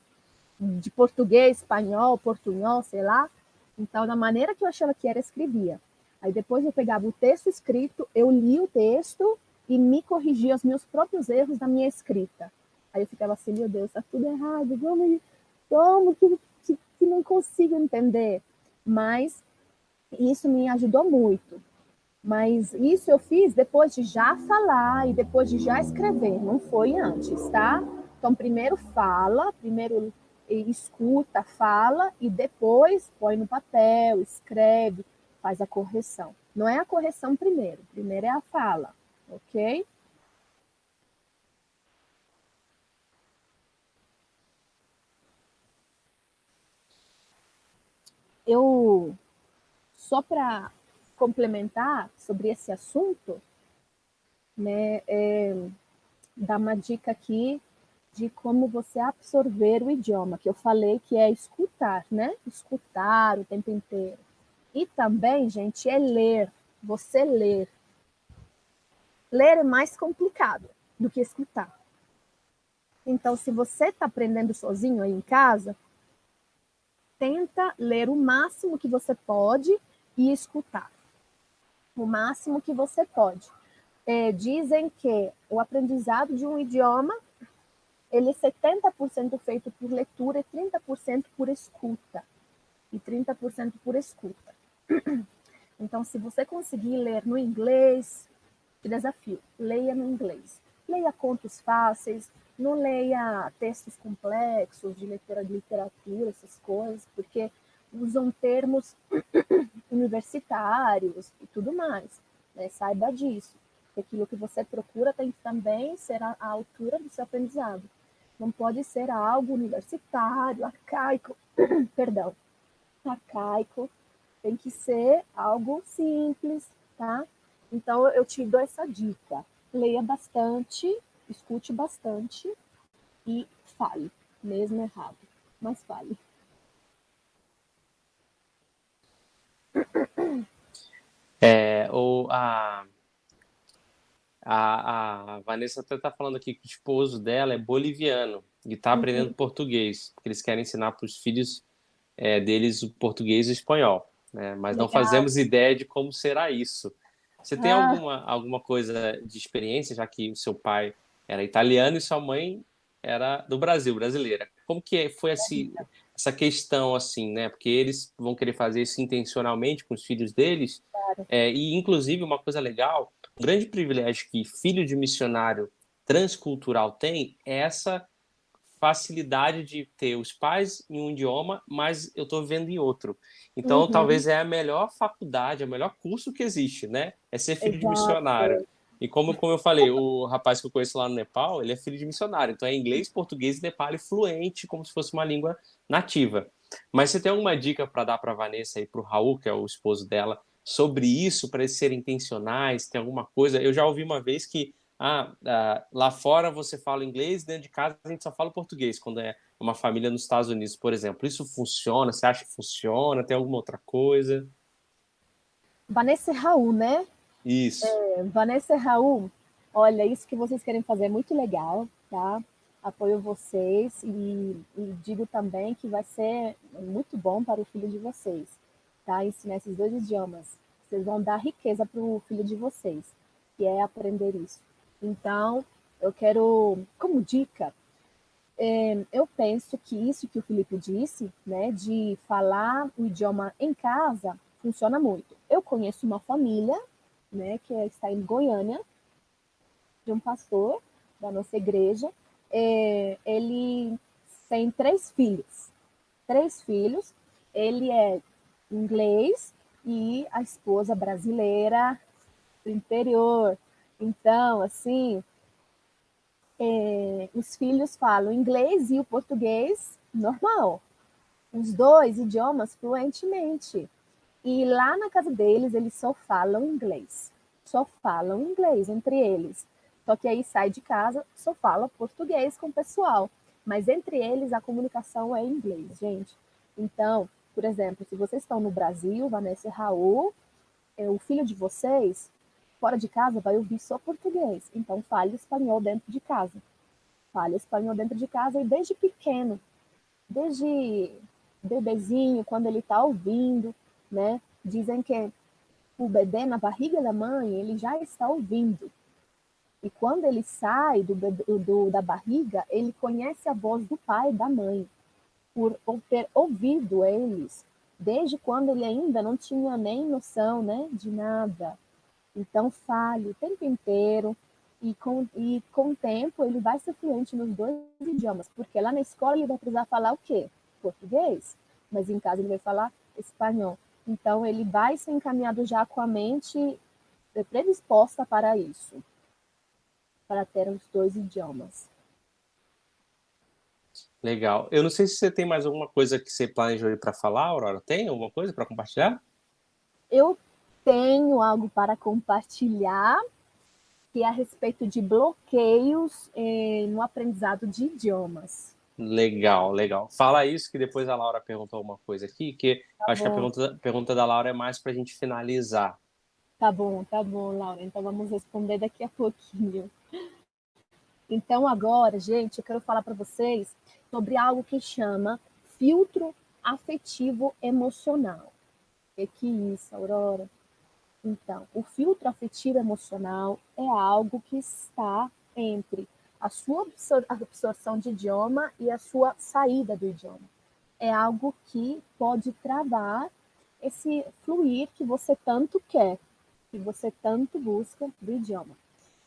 De português, espanhol, portunhol, sei lá. Então, da maneira que eu achava que era, escrevia. Aí depois eu pegava o texto escrito, eu li o texto e me corrigia os meus próprios erros da minha escrita. Aí eu ficava assim, meu Deus, tá tudo errado, como que não consigo entender? Mas isso me ajudou muito. Mas isso eu fiz depois de já falar e depois de já escrever, não foi antes, tá? Então, primeiro fala, primeiro escuta, fala e depois põe no papel, escreve, faz a correção. Não é a correção primeiro é a fala, ok? Só para complementar sobre esse assunto, né, dar uma dica aqui de como você absorver o idioma, que eu falei que é escutar, né? Escutar o tempo inteiro. E também, gente, é ler. Você ler. Ler é mais complicado do que escutar. Então, se você está aprendendo sozinho aí em casa, tenta ler o máximo que você pode e escutar. O máximo que você pode. Dizem que o aprendizado de um idioma ele é 70% feito por leitura e 30% por escuta. E 30% por escuta. Então, se você conseguir ler no inglês, que desafio, leia no inglês. Leia contos fáceis, não leia textos complexos de literatura, essas coisas, porque usam termos universitários e tudo mais. Né? Saiba disso. Aquilo que você procura tem que também ser à altura do seu aprendizado. Não pode ser algo universitário, arcaico, perdão, arcaico. Tem que ser algo simples, tá? Então, eu te dou essa dica. Leia bastante, escute bastante e fale, mesmo errado, mas fale. Ou a Vanessa até está falando aqui que o esposo dela é boliviano e está aprendendo português, porque eles querem ensinar para os filhos deles o português e o espanhol, né? Mas não Legal. fazemos ideia de como será isso. Você tem Ah, alguma coisa de experiência, já que o seu pai era italiano e sua mãe era do Brasil, brasileira? Como que foi essa questão assim, né? Porque eles vão querer fazer isso intencionalmente com os filhos deles. claro. E inclusive uma coisa legal, um grande privilégio que filho de missionário transcultural tem é essa facilidade de ter os pais em um idioma, mas eu estou vivendo em outro. Então, Uhum, talvez é a melhor faculdade, o melhor curso que existe, né? É ser filho de missionário. exato. E como eu falei, o rapaz que eu conheço lá no Nepal, ele é filho de missionário. Então, é inglês, português e nepali fluente, como se fosse uma língua nativa. Mas você tem alguma dica para dar para a Vanessa e para o Raul, que é o esposo dela, sobre isso, para eles serem intencionais? Tem alguma coisa? Eu já ouvi uma vez que lá fora você fala inglês, dentro de casa a gente só fala português, quando é uma família nos Estados Unidos, por exemplo. Isso funciona? Você acha que funciona? Tem alguma outra coisa? Vanessa e Raul, né? Isso. Vanessa e Raul, olha, isso que vocês querem fazer é muito legal, tá? Apoio vocês e digo também que vai ser muito bom para o filho de vocês, tá? Ensinar esses dois idiomas. Vocês vão dar riqueza para o filho de vocês, que é aprender isso. Então, eu quero, como dica, eu penso que isso que o Felipe disse, né, de falar o idioma em casa, funciona muito. Eu conheço uma família, né, que está em Goiânia, de um pastor da nossa igreja. Ele tem três filhos. Três filhos. Ele é inglês e a esposa brasileira do interior. Então, assim, os filhos falam inglês e o português normal. Os dois idiomas fluentemente. E lá na casa deles, eles só falam inglês. Só falam inglês entre eles. Só que aí sai de casa, só fala português com o pessoal. Mas entre eles, a comunicação é em inglês, gente. Então, por exemplo, se vocês estão no Brasil, Vanessa e Raul, o filho de vocês, fora de casa, vai ouvir só português. Então, fale espanhol dentro de casa. Fale espanhol dentro de casa e desde pequeno, desde bebezinho, quando ele está ouvindo, né? Dizem que o bebê na barriga da mãe, ele já está ouvindo. E quando ele sai da barriga, ele conhece a voz do pai e da mãe, por ter ouvido eles, desde quando ele ainda não tinha nem noção, né, de nada. Então, fale o tempo inteiro e com o tempo ele vai ser fluente nos dois idiomas, porque lá na escola ele vai precisar falar o quê? Português, mas em casa ele vai falar espanhol. Então, ele vai ser encaminhado já com a mente predisposta para isso, para ter os dois idiomas. Legal. Eu não sei se você tem mais alguma coisa que você planejou para falar, Aurora. Tem alguma coisa para compartilhar? Eu tenho algo para compartilhar, que é a respeito de bloqueios no aprendizado de idiomas. Legal, legal. Fala isso que depois a Laura perguntou uma coisa aqui, que Tá acho que a bom, pergunta da Laura é mais para a gente finalizar. tá bom, Laura. Então vamos responder daqui a pouquinho. Então agora, gente, eu quero falar para vocês sobre algo que chama filtro afetivo emocional. O que é isso, Aurora? Então, o filtro afetivo emocional é algo que está entre a sua absorção de idioma e a sua saída do idioma. É algo que pode travar esse fluir que você tanto quer, que você tanto busca do idioma.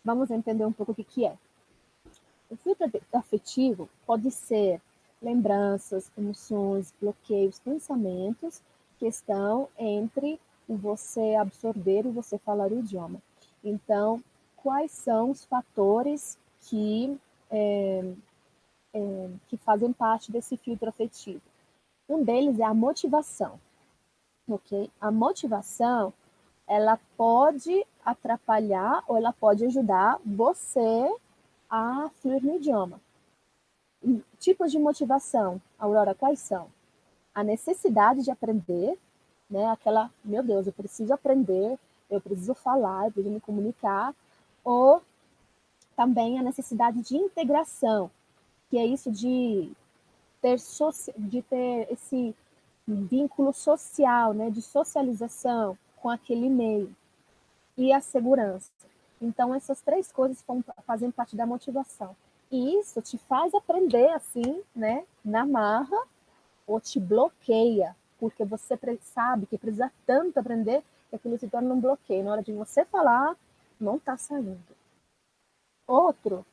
Vamos entender um pouco o que é. O filtro afetivo pode ser lembranças, emoções, bloqueios, pensamentos que estão entre o você absorver e você falar o idioma. Então, quais são os fatores que que fazem parte desse filtro afetivo. Um deles é a motivação, ok? A motivação, ela pode atrapalhar ou ela pode ajudar você a fluir no idioma. Tipos de motivação, Aurora, quais são? A necessidade de aprender, né? Aquela, meu Deus, eu preciso aprender, eu preciso falar, eu preciso me comunicar, ou também a necessidade de integração, que é isso de ter esse vínculo social, né, de socialização com aquele meio, e a segurança. Então, essas três coisas fazem parte da motivação. E isso te faz aprender assim, né, na marra, ou te bloqueia, porque você sabe que precisa tanto aprender que aquilo se torna um bloqueio. Na hora de você falar, não está saindo. Outro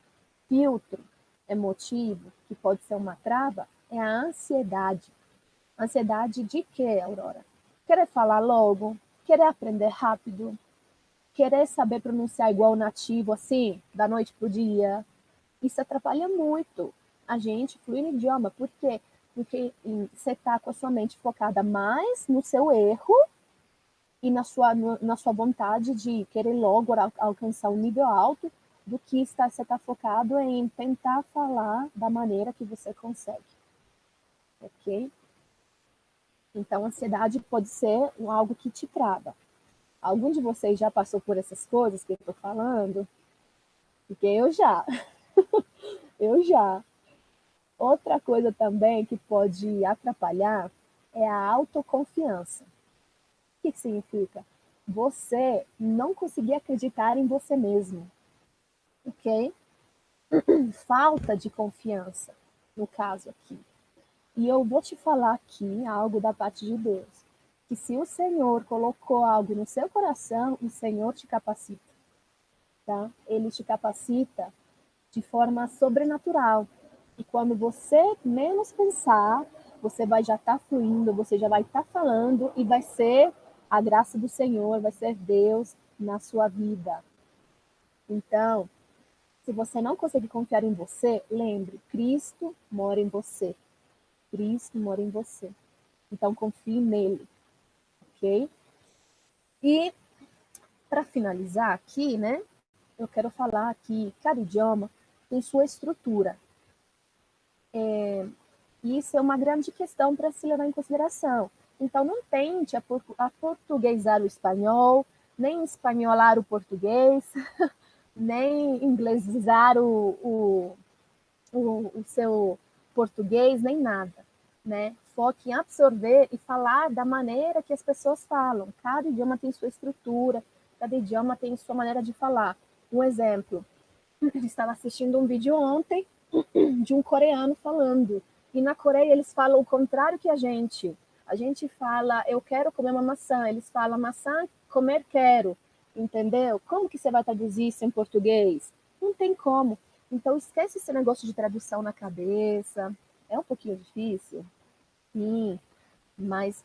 filtro emotivo, que pode ser uma trava, é a ansiedade. Ansiedade de quê, Aurora? Querer falar logo, querer aprender rápido, querer saber pronunciar igual nativo, assim, da noite pro dia. Isso atrapalha muito a gente fluir no idioma. Por quê? Porque você está com a sua mente focada mais no seu erro e na sua vontade de querer logo alcançar um nível alto, do que você está focado em tentar falar da maneira que você consegue. Ok? Então, a ansiedade pode ser algo que te trava. Algum de vocês já passou por essas coisas que eu estou falando? Porque eu já. Eu já. Outra coisa também que pode atrapalhar é a autoconfiança. O que significa? Você não conseguir acreditar em você mesmo. Ok? Falta de confiança, no caso aqui. E eu vou te falar aqui algo da parte de Deus. Que se o Senhor colocou algo no seu coração, o Senhor te capacita. Tá? Ele te capacita de forma sobrenatural. E quando você menos pensar, você vai já estar fluindo, você já vai estar falando e vai ser a graça do Senhor, vai ser Deus na sua vida. Então, se você não conseguir confiar em você, lembre, Cristo mora em você. Cristo mora em você. Então, confie nele, ok? E, para finalizar aqui, né, eu quero falar que cada idioma tem sua estrutura. E isso é uma grande questão para se levar em consideração. Então, não tente portuguesar o espanhol, nem espanholar o português, nem inglesizar o seu português, nem nada. Né? Foque em absorver e falar da maneira que as pessoas falam. Cada idioma tem sua estrutura, cada idioma tem sua maneira de falar. Um exemplo, eu estava assistindo um vídeo ontem de um coreano falando. E na Coreia eles falam o contrário que a gente. A gente fala, eu quero comer uma maçã. Eles falam, maçã, comer quero. Entendeu? Como que você vai traduzir isso em português? Não tem como. Então, esquece esse negócio de tradução na cabeça. É um pouquinho difícil? Sim, mas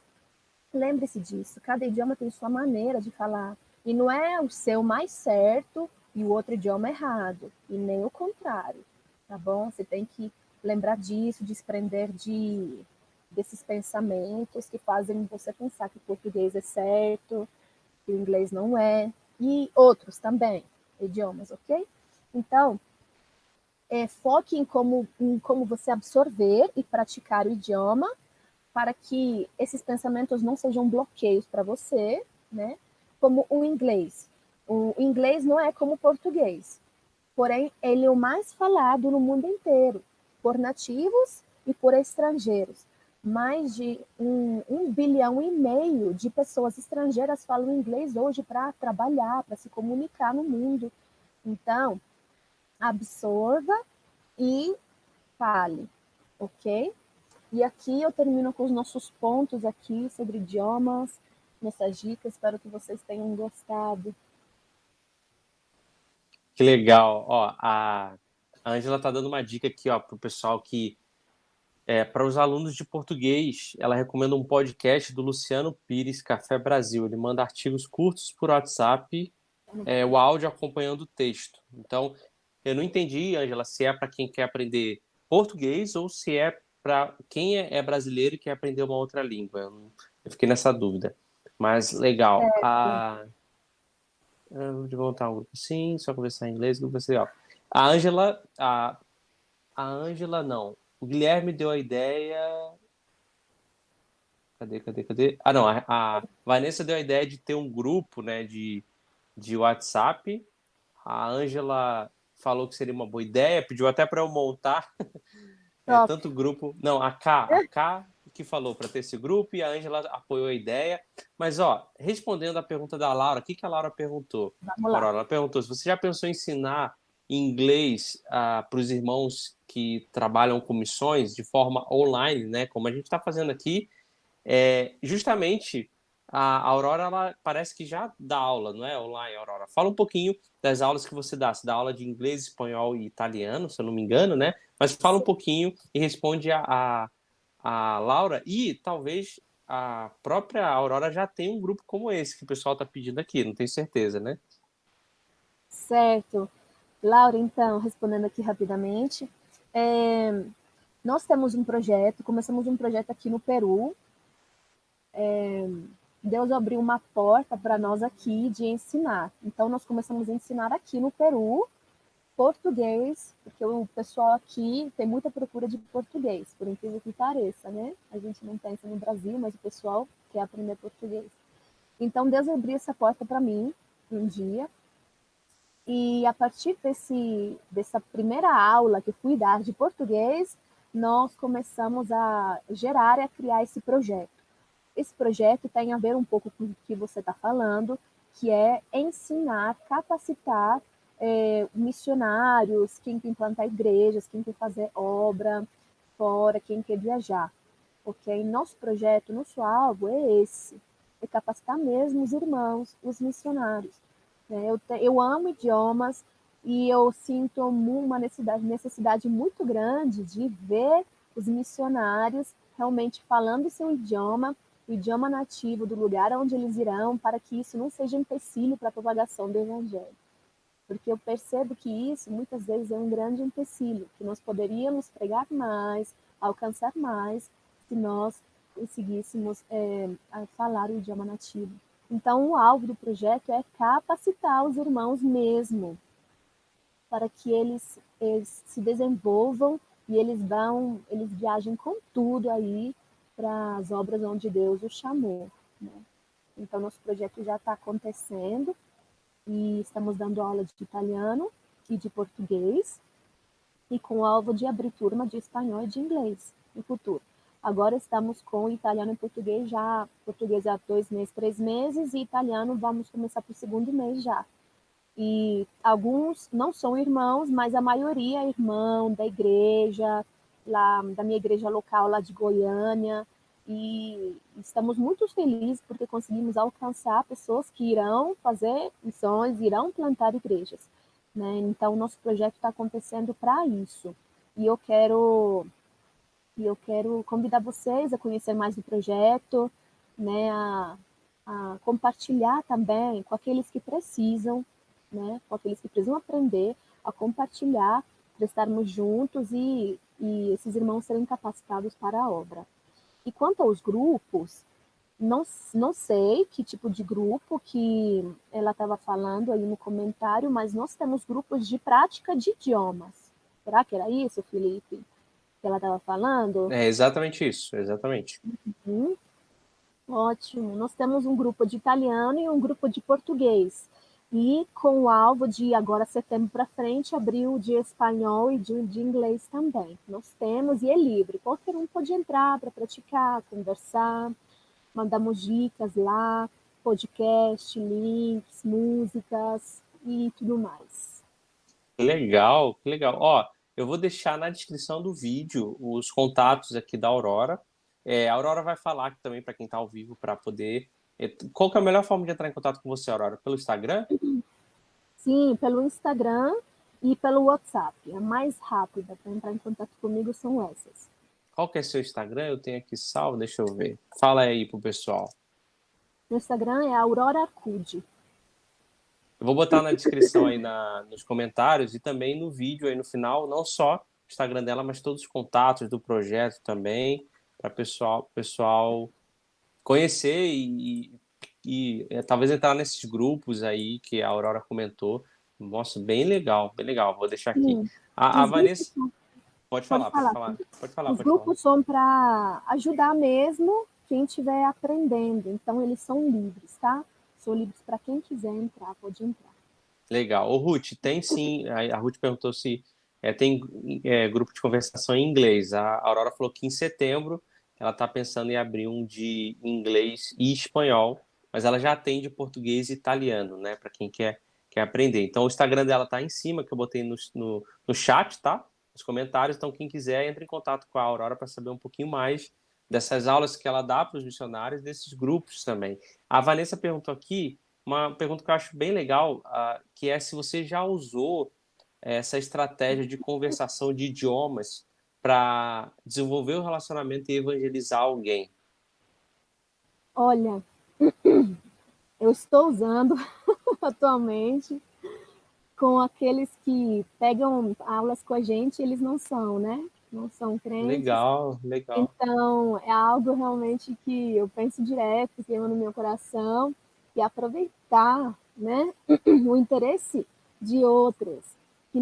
lembre-se disso. Cada idioma tem sua maneira de falar. E não é o seu mais certo e o outro idioma errado. E nem o contrário. Tá bom? Você tem que lembrar disso, desprender desses pensamentos que fazem você pensar que o português é certo, que o inglês não é, e outros também, idiomas, ok? Então, foque em como você absorver e praticar o idioma para que esses pensamentos não sejam bloqueios para você, né? Como o inglês. O inglês não é como o português, porém, ele é o mais falado no mundo inteiro, por nativos e por estrangeiros. Mais de 1,5 bilhão de pessoas estrangeiras falam inglês hoje para trabalhar, para se comunicar no mundo. Então, absorva e fale, ok? E aqui eu termino com os nossos pontos aqui sobre idiomas, nossas dicas. Espero que vocês tenham gostado. Que legal. Ó, a Ângela tá dando uma dica aqui, ó, pro pessoal que para os alunos de português, ela recomenda um podcast do Luciano Pires, Café Brasil. Ele manda artigos curtos por WhatsApp, o áudio acompanhando o texto. Então, eu não entendi, Ângela, se é para quem quer aprender português ou se é para quem é brasileiro e quer aprender uma outra língua. Eu fiquei nessa dúvida. Mas legal. Vou montar um grupo assim, só conversar em inglês, grupo assim, legal. A Ângela, a Ângela não. O Guilherme deu a ideia. Cadê? Ah, não. A Vanessa deu a ideia de ter um grupo, né, de WhatsApp. A Ângela falou que seria uma boa ideia, pediu até para eu montar tanto grupo. Não, a K que falou para ter esse grupo e a Ângela apoiou a ideia. Mas, respondendo a pergunta da Laura, o que a Laura perguntou? Vamos lá. Ela perguntou se você já pensou em ensinar inglês para os irmãos que trabalham com missões de forma online, né? Como a gente está fazendo aqui. Justamente a Aurora, ela parece que já dá aula, não é? Online, Aurora. Fala um pouquinho das aulas que você dá. Você dá aula de inglês, espanhol e italiano, se eu não me engano, né? Mas fala um pouquinho e responde a Laura. E talvez a própria Aurora já tenha um grupo como esse que o pessoal está pedindo aqui, não tenho certeza, né? Certo. Laura, então, respondendo aqui rapidamente, nós temos um projeto, começamos um projeto aqui no Peru. Deus abriu uma porta para nós aqui de ensinar. Então, nós começamos a ensinar aqui no Peru português, porque o pessoal aqui tem muita procura de português, por incrível que pareça, né? A gente não pensa no Brasil, mas o pessoal quer aprender português. Então, Deus abriu essa porta para mim um dia, e a partir dessa primeira aula que eu fui dar de português, nós começamos a gerar e a criar esse projeto. Esse projeto tem a ver um pouco com o que você está falando, que é ensinar, capacitar missionários, quem quer implantar igrejas, quem quer fazer obra fora, quem quer viajar. Ok? Nosso projeto, nosso alvo é esse, é capacitar mesmo os irmãos, os missionários. Eu amo idiomas e eu sinto uma necessidade muito grande de ver os missionários realmente falando seu idioma, o idioma nativo do lugar onde eles irão, para que isso não seja empecilho para a propagação do evangelho. Porque eu percebo que isso muitas vezes é um grande empecilho, que nós poderíamos pregar mais, alcançar mais, se nós conseguíssemos falar o idioma nativo. Então, o alvo do projeto é capacitar os irmãos mesmo, para que eles se desenvolvam e eles viajem com tudo aí para as obras onde Deus os chamou, né? Então, nosso projeto já está acontecendo e estamos dando aula de italiano e de português e com o alvo de abrir turma de espanhol e de inglês no futuro. Agora estamos com italiano e português já 2 meses, 3 meses, e italiano vamos começar para o 2º mês já. E alguns não são irmãos, mas a maioria é irmão da igreja, lá, da minha igreja local lá de Goiânia, e estamos muito felizes porque conseguimos alcançar pessoas que irão fazer missões, irão plantar igrejas, né? Então, nosso projeto está acontecendo para isso. E eu quero convidar vocês a conhecer mais do projeto, né, a compartilhar também com aqueles que precisam, né, com aqueles que precisam aprender, a compartilhar, para estarmos juntos e esses irmãos serem capacitados para a obra. E quanto aos grupos, não sei que tipo de grupo que ela estava falando aí no comentário, mas nós temos grupos de prática de idiomas. Será que era isso, Felipe, que ela estava falando? É exatamente isso, exatamente. Ótimo. Nós temos um grupo de italiano e um grupo de português. E com o alvo de agora, setembro para frente, abrir o de espanhol e de inglês também. Nós temos, e é livre. Qualquer um pode entrar para praticar, conversar, mandamos dicas lá, podcast, links, músicas e tudo mais. Que legal, que legal. Eu vou deixar na descrição do vídeo os contatos aqui da Aurora. A Aurora vai falar aqui também para quem está ao vivo para poder. Qual que é a melhor forma de entrar em contato com você, Aurora? Pelo Instagram? Sim, pelo Instagram e pelo WhatsApp. A mais rápida para entrar em contato comigo são essas. Qual que é seu Instagram? Eu tenho aqui salvo, deixa eu ver. Fala aí pro pessoal. Meu Instagram é Aurora Arcude. Eu vou botar na descrição aí nos comentários e também no vídeo aí no final, não só Instagram dela, mas todos os contatos do projeto também, para pessoal conhecer e talvez entrar nesses grupos aí que a Aurora comentou. Nossa, bem legal, bem legal. Vou deixar aqui. Sim. A Os grupos, Vanessa, pode pode falar, pode falar. falar, pode falar, Os pode falar. grupos são para ajudar mesmo quem estiver aprendendo. Então, eles são livres, tá? São livres para quem quiser entrar, pode entrar. Legal. Ô, Ruth, tem sim. A Ruth perguntou se tem grupo de conversação em inglês. A Aurora falou que em setembro ela está pensando em abrir um de inglês e espanhol, mas ela já atende português e italiano, né? Para quem quer aprender. Então, o Instagram dela tá em cima, que eu botei no chat, tá? Nos comentários. Então, quem quiser, entre em contato com a Aurora para saber um pouquinho mais dessas aulas que ela dá para os missionários, desses grupos também. A Vanessa perguntou aqui uma pergunta que eu acho bem legal, que é se você já usou essa estratégia de conversação de idiomas para desenvolver o relacionamento e evangelizar alguém. Olha, eu estou usando atualmente com aqueles que pegam aulas com a gente, eles não são, né? Não são crentes. Legal, legal. Então, é algo realmente que eu penso direto, que eu no meu coração, e aproveitar, né, o interesse de outros que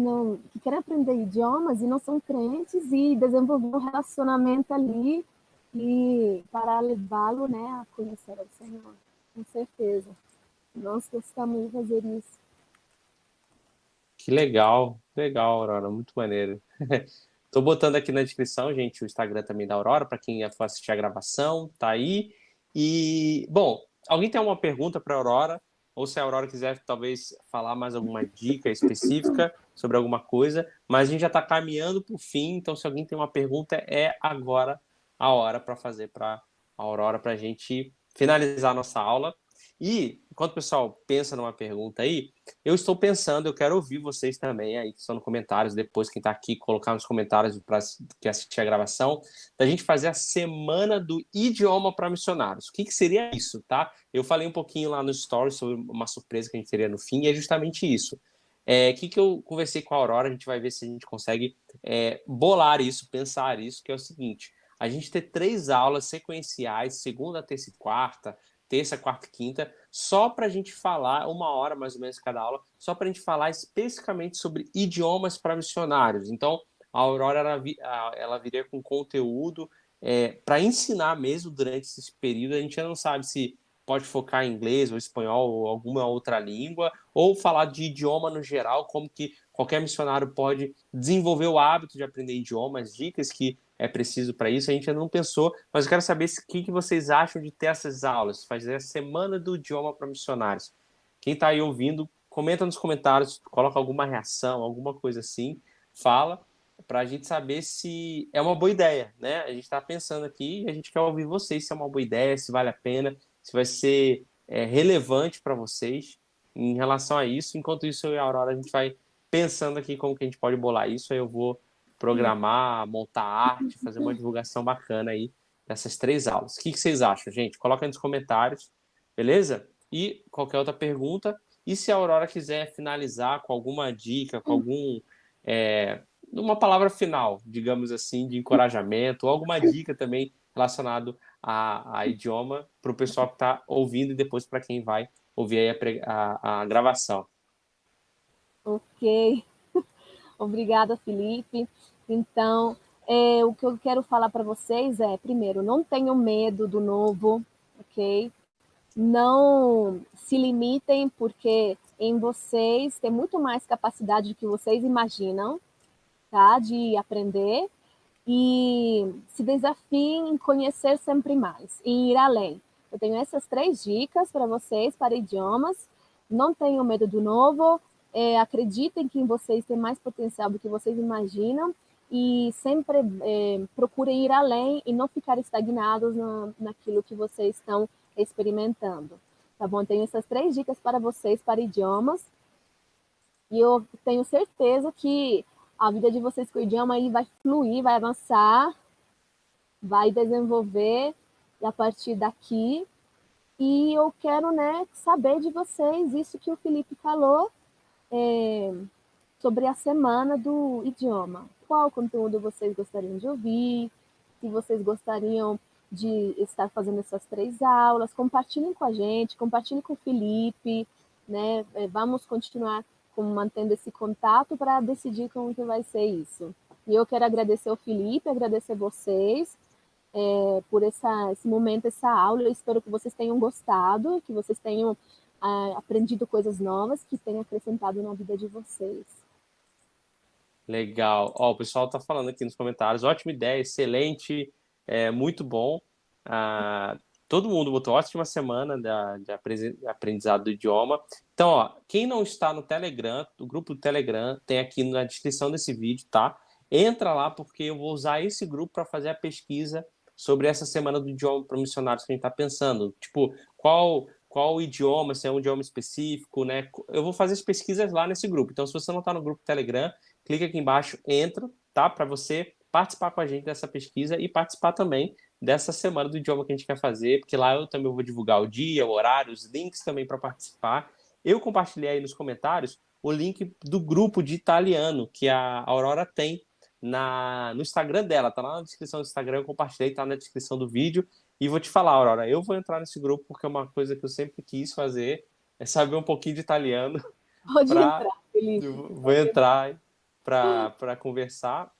querem aprender idiomas e não são crentes e desenvolver um relacionamento ali e para levá-lo, né, a conhecer o Senhor, com certeza. Nós gostamos de fazer isso. Que legal, legal, Aurora, muito maneiro. Tô botando aqui na descrição, gente, o Instagram também da Aurora, para quem for assistir a gravação, tá aí. E, bom, alguém tem alguma pergunta para a Aurora? Ou se a Aurora quiser, talvez, falar mais alguma dica específica sobre alguma coisa, mas a gente já está caminhando para o fim, então se alguém tem uma pergunta, é agora a hora para fazer para a Aurora, para a gente finalizar a nossa aula. E, enquanto o pessoal pensa numa pergunta aí, eu estou pensando, eu quero ouvir vocês também aí, que estão nos comentários, depois quem está aqui, colocar nos comentários para que assistir a gravação, da gente fazer a semana do idioma para missionários. O que seria isso, tá? Eu falei um pouquinho lá no stories sobre uma surpresa que a gente teria no fim, e é justamente isso. O que eu conversei com a Aurora, a gente vai ver se a gente consegue bolar isso, pensar isso, que é o seguinte, a gente ter 3 aulas sequenciais, segunda, terça e quarta, terça, quarta e quinta, só para a gente falar, 1 hora mais ou menos cada aula, só para a gente falar especificamente sobre idiomas para missionários. Então, a Aurora ela viria com conteúdo para ensinar mesmo durante esse período. A gente ainda não sabe se pode focar em inglês ou espanhol ou alguma outra língua, ou falar de idioma no geral, como que qualquer missionário pode desenvolver o hábito de aprender idiomas, dicas que é preciso para isso, a gente ainda não pensou, mas eu quero saber o que vocês acham de ter essas aulas, fazer a semana do idioma para missionários. Quem está aí ouvindo, comenta nos comentários, coloca alguma reação, alguma coisa assim, fala, para a gente saber se é uma boa ideia, né? A gente está pensando aqui e a gente quer ouvir vocês se é uma boa ideia, se vale a pena, se vai ser relevante para vocês em relação a isso. Enquanto isso, eu e a Aurora, a gente vai pensando aqui como que a gente pode bolar isso, aí eu vou programar, montar arte, fazer uma divulgação bacana aí dessas 3 aulas. O que vocês acham, gente? Coloca aí nos comentários, beleza? E qualquer outra pergunta. E se a Aurora quiser finalizar com alguma dica, com uma palavra final, digamos assim, de encorajamento, ou alguma dica também relacionado a idioma para o pessoal que está ouvindo e depois para quem vai ouvir aí a gravação. Ok. Obrigada, Felipe. Então, o que eu quero falar para vocês é, primeiro, não tenham medo do novo, ok? Não se limitem, porque em vocês tem muito mais capacidade do que vocês imaginam, tá? De aprender. E se desafiem em conhecer sempre mais, em ir além. Eu tenho essas 3 dicas para vocês, para idiomas. Não tenham medo do novo, acreditem que em vocês tem mais potencial do que vocês imaginam e sempre procurem ir além e não ficar estagnados naquilo que vocês estão experimentando. Tá bom? Tenho essas 3 dicas para vocês, para idiomas. E eu tenho certeza que a vida de vocês com o idioma aí vai fluir, vai avançar, vai desenvolver a partir daqui. E eu quero, né, saber de vocês, isso que o Felipe falou, sobre a semana do idioma. Qual conteúdo vocês gostariam de ouvir? Se vocês gostariam de estar fazendo essas 3 aulas, compartilhem com a gente, compartilhem com o Felipe, né? Vamos continuar mantendo esse contato para decidir como que vai ser isso. E eu quero agradecer ao Felipe, agradecer vocês por esse momento, essa aula. Eu espero que vocês tenham gostado, que vocês tenham aprendido coisas novas, que tenham acrescentado na vida de vocês. Legal. Ó, o pessoal tá falando aqui nos comentários. Ótima ideia, excelente, muito bom. Todo mundo botou ótima semana de aprendizado do idioma. Então, ó, quem não está no Telegram, o grupo do Telegram tem aqui na descrição desse vídeo, tá? Entra lá porque eu vou usar esse grupo para fazer a pesquisa sobre essa semana do idioma para missionários que a gente está pensando. Tipo, qual idioma, se é um idioma específico, né? Eu vou fazer as pesquisas lá nesse grupo. Então, se você não está no grupo Telegram, clica aqui embaixo, entra, tá? Para você participar com a gente dessa pesquisa e participar também dessa semana do idioma que a gente quer fazer, porque lá eu também vou divulgar o dia, o horário, os links também para participar. Eu compartilhei aí nos comentários o link do grupo de italiano que a Aurora tem no Instagram dela, tá lá na descrição do Instagram, eu compartilhei, tá na descrição do vídeo. E vou te falar, Aurora, eu vou entrar nesse grupo porque é uma coisa que eu sempre quis fazer, é saber um pouquinho de italiano. Pode entrar, Felipe. Vou entrar para conversar.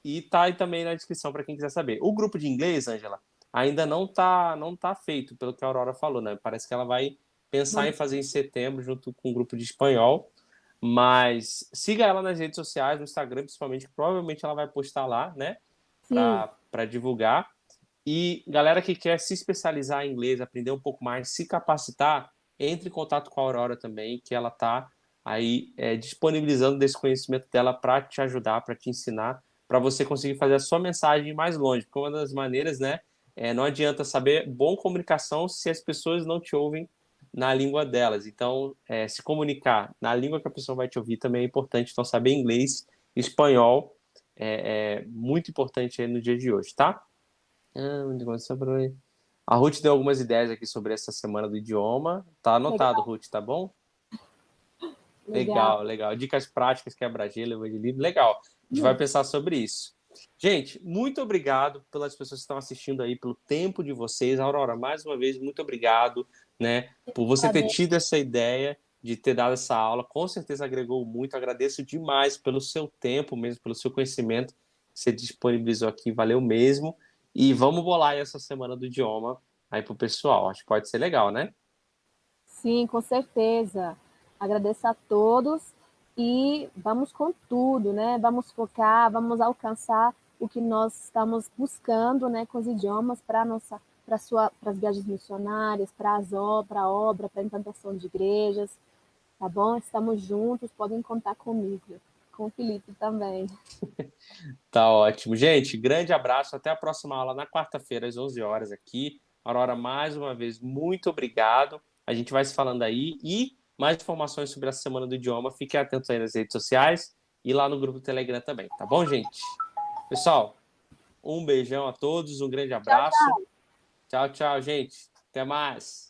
E tá aí também na descrição para quem quiser saber. O grupo de inglês, Ângela, ainda não tá feito, pelo que a Aurora falou, né? Parece que ela vai pensar em fazer em setembro junto com o grupo de espanhol. Mas siga ela nas redes sociais, no Instagram principalmente, que provavelmente ela vai postar lá, né? Para divulgar. E galera que quer se especializar em inglês, aprender um pouco mais, se capacitar, entre em contato com a Aurora também, que ela tá aí disponibilizando desse conhecimento dela para te ajudar, para te ensinar, para você conseguir fazer a sua mensagem mais longe. Porque uma das maneiras, né? Não adianta saber boa comunicação se as pessoas não te ouvem na língua delas. Então, se comunicar na língua que a pessoa vai te ouvir também é importante. Então, saber inglês, espanhol é muito importante aí no dia de hoje, tá? A Ruth deu algumas ideias aqui sobre essa semana do idioma. Tá anotado, legal. Ruth, tá bom? Legal. Dicas práticas, quebra-gelo, livro. Legal. A gente vai pensar sobre isso. Gente, muito obrigado pelas pessoas que estão assistindo aí, pelo tempo de vocês. Aurora, mais uma vez, muito obrigado, né, por você ter tido essa ideia de ter dado essa aula. Com certeza agregou muito. Agradeço demais pelo seu tempo mesmo, pelo seu conhecimento que você disponibilizou aqui. Valeu mesmo. E vamos bolar aí essa semana do idioma aí pro pessoal. Acho que pode ser legal, né? Sim, com certeza. Agradeço a todos e vamos com tudo, né? Vamos focar, vamos alcançar o que nós estamos buscando, né, com os idiomas para as viagens missionárias, para a obra, para a implantação de igrejas, tá bom? Estamos juntos, podem contar comigo, com o Felipe também. Tá ótimo. Gente, grande abraço, até a próxima aula na quarta-feira, às 11 horas aqui. Aurora, mais uma vez, muito obrigado. A gente vai se falando aí e mais informações sobre a Semana do Idioma, fiquem atentos aí nas redes sociais e lá no grupo do Telegram também, tá bom, gente? Pessoal, um beijão a todos, um grande abraço. Tchau, tchau, gente. Até mais.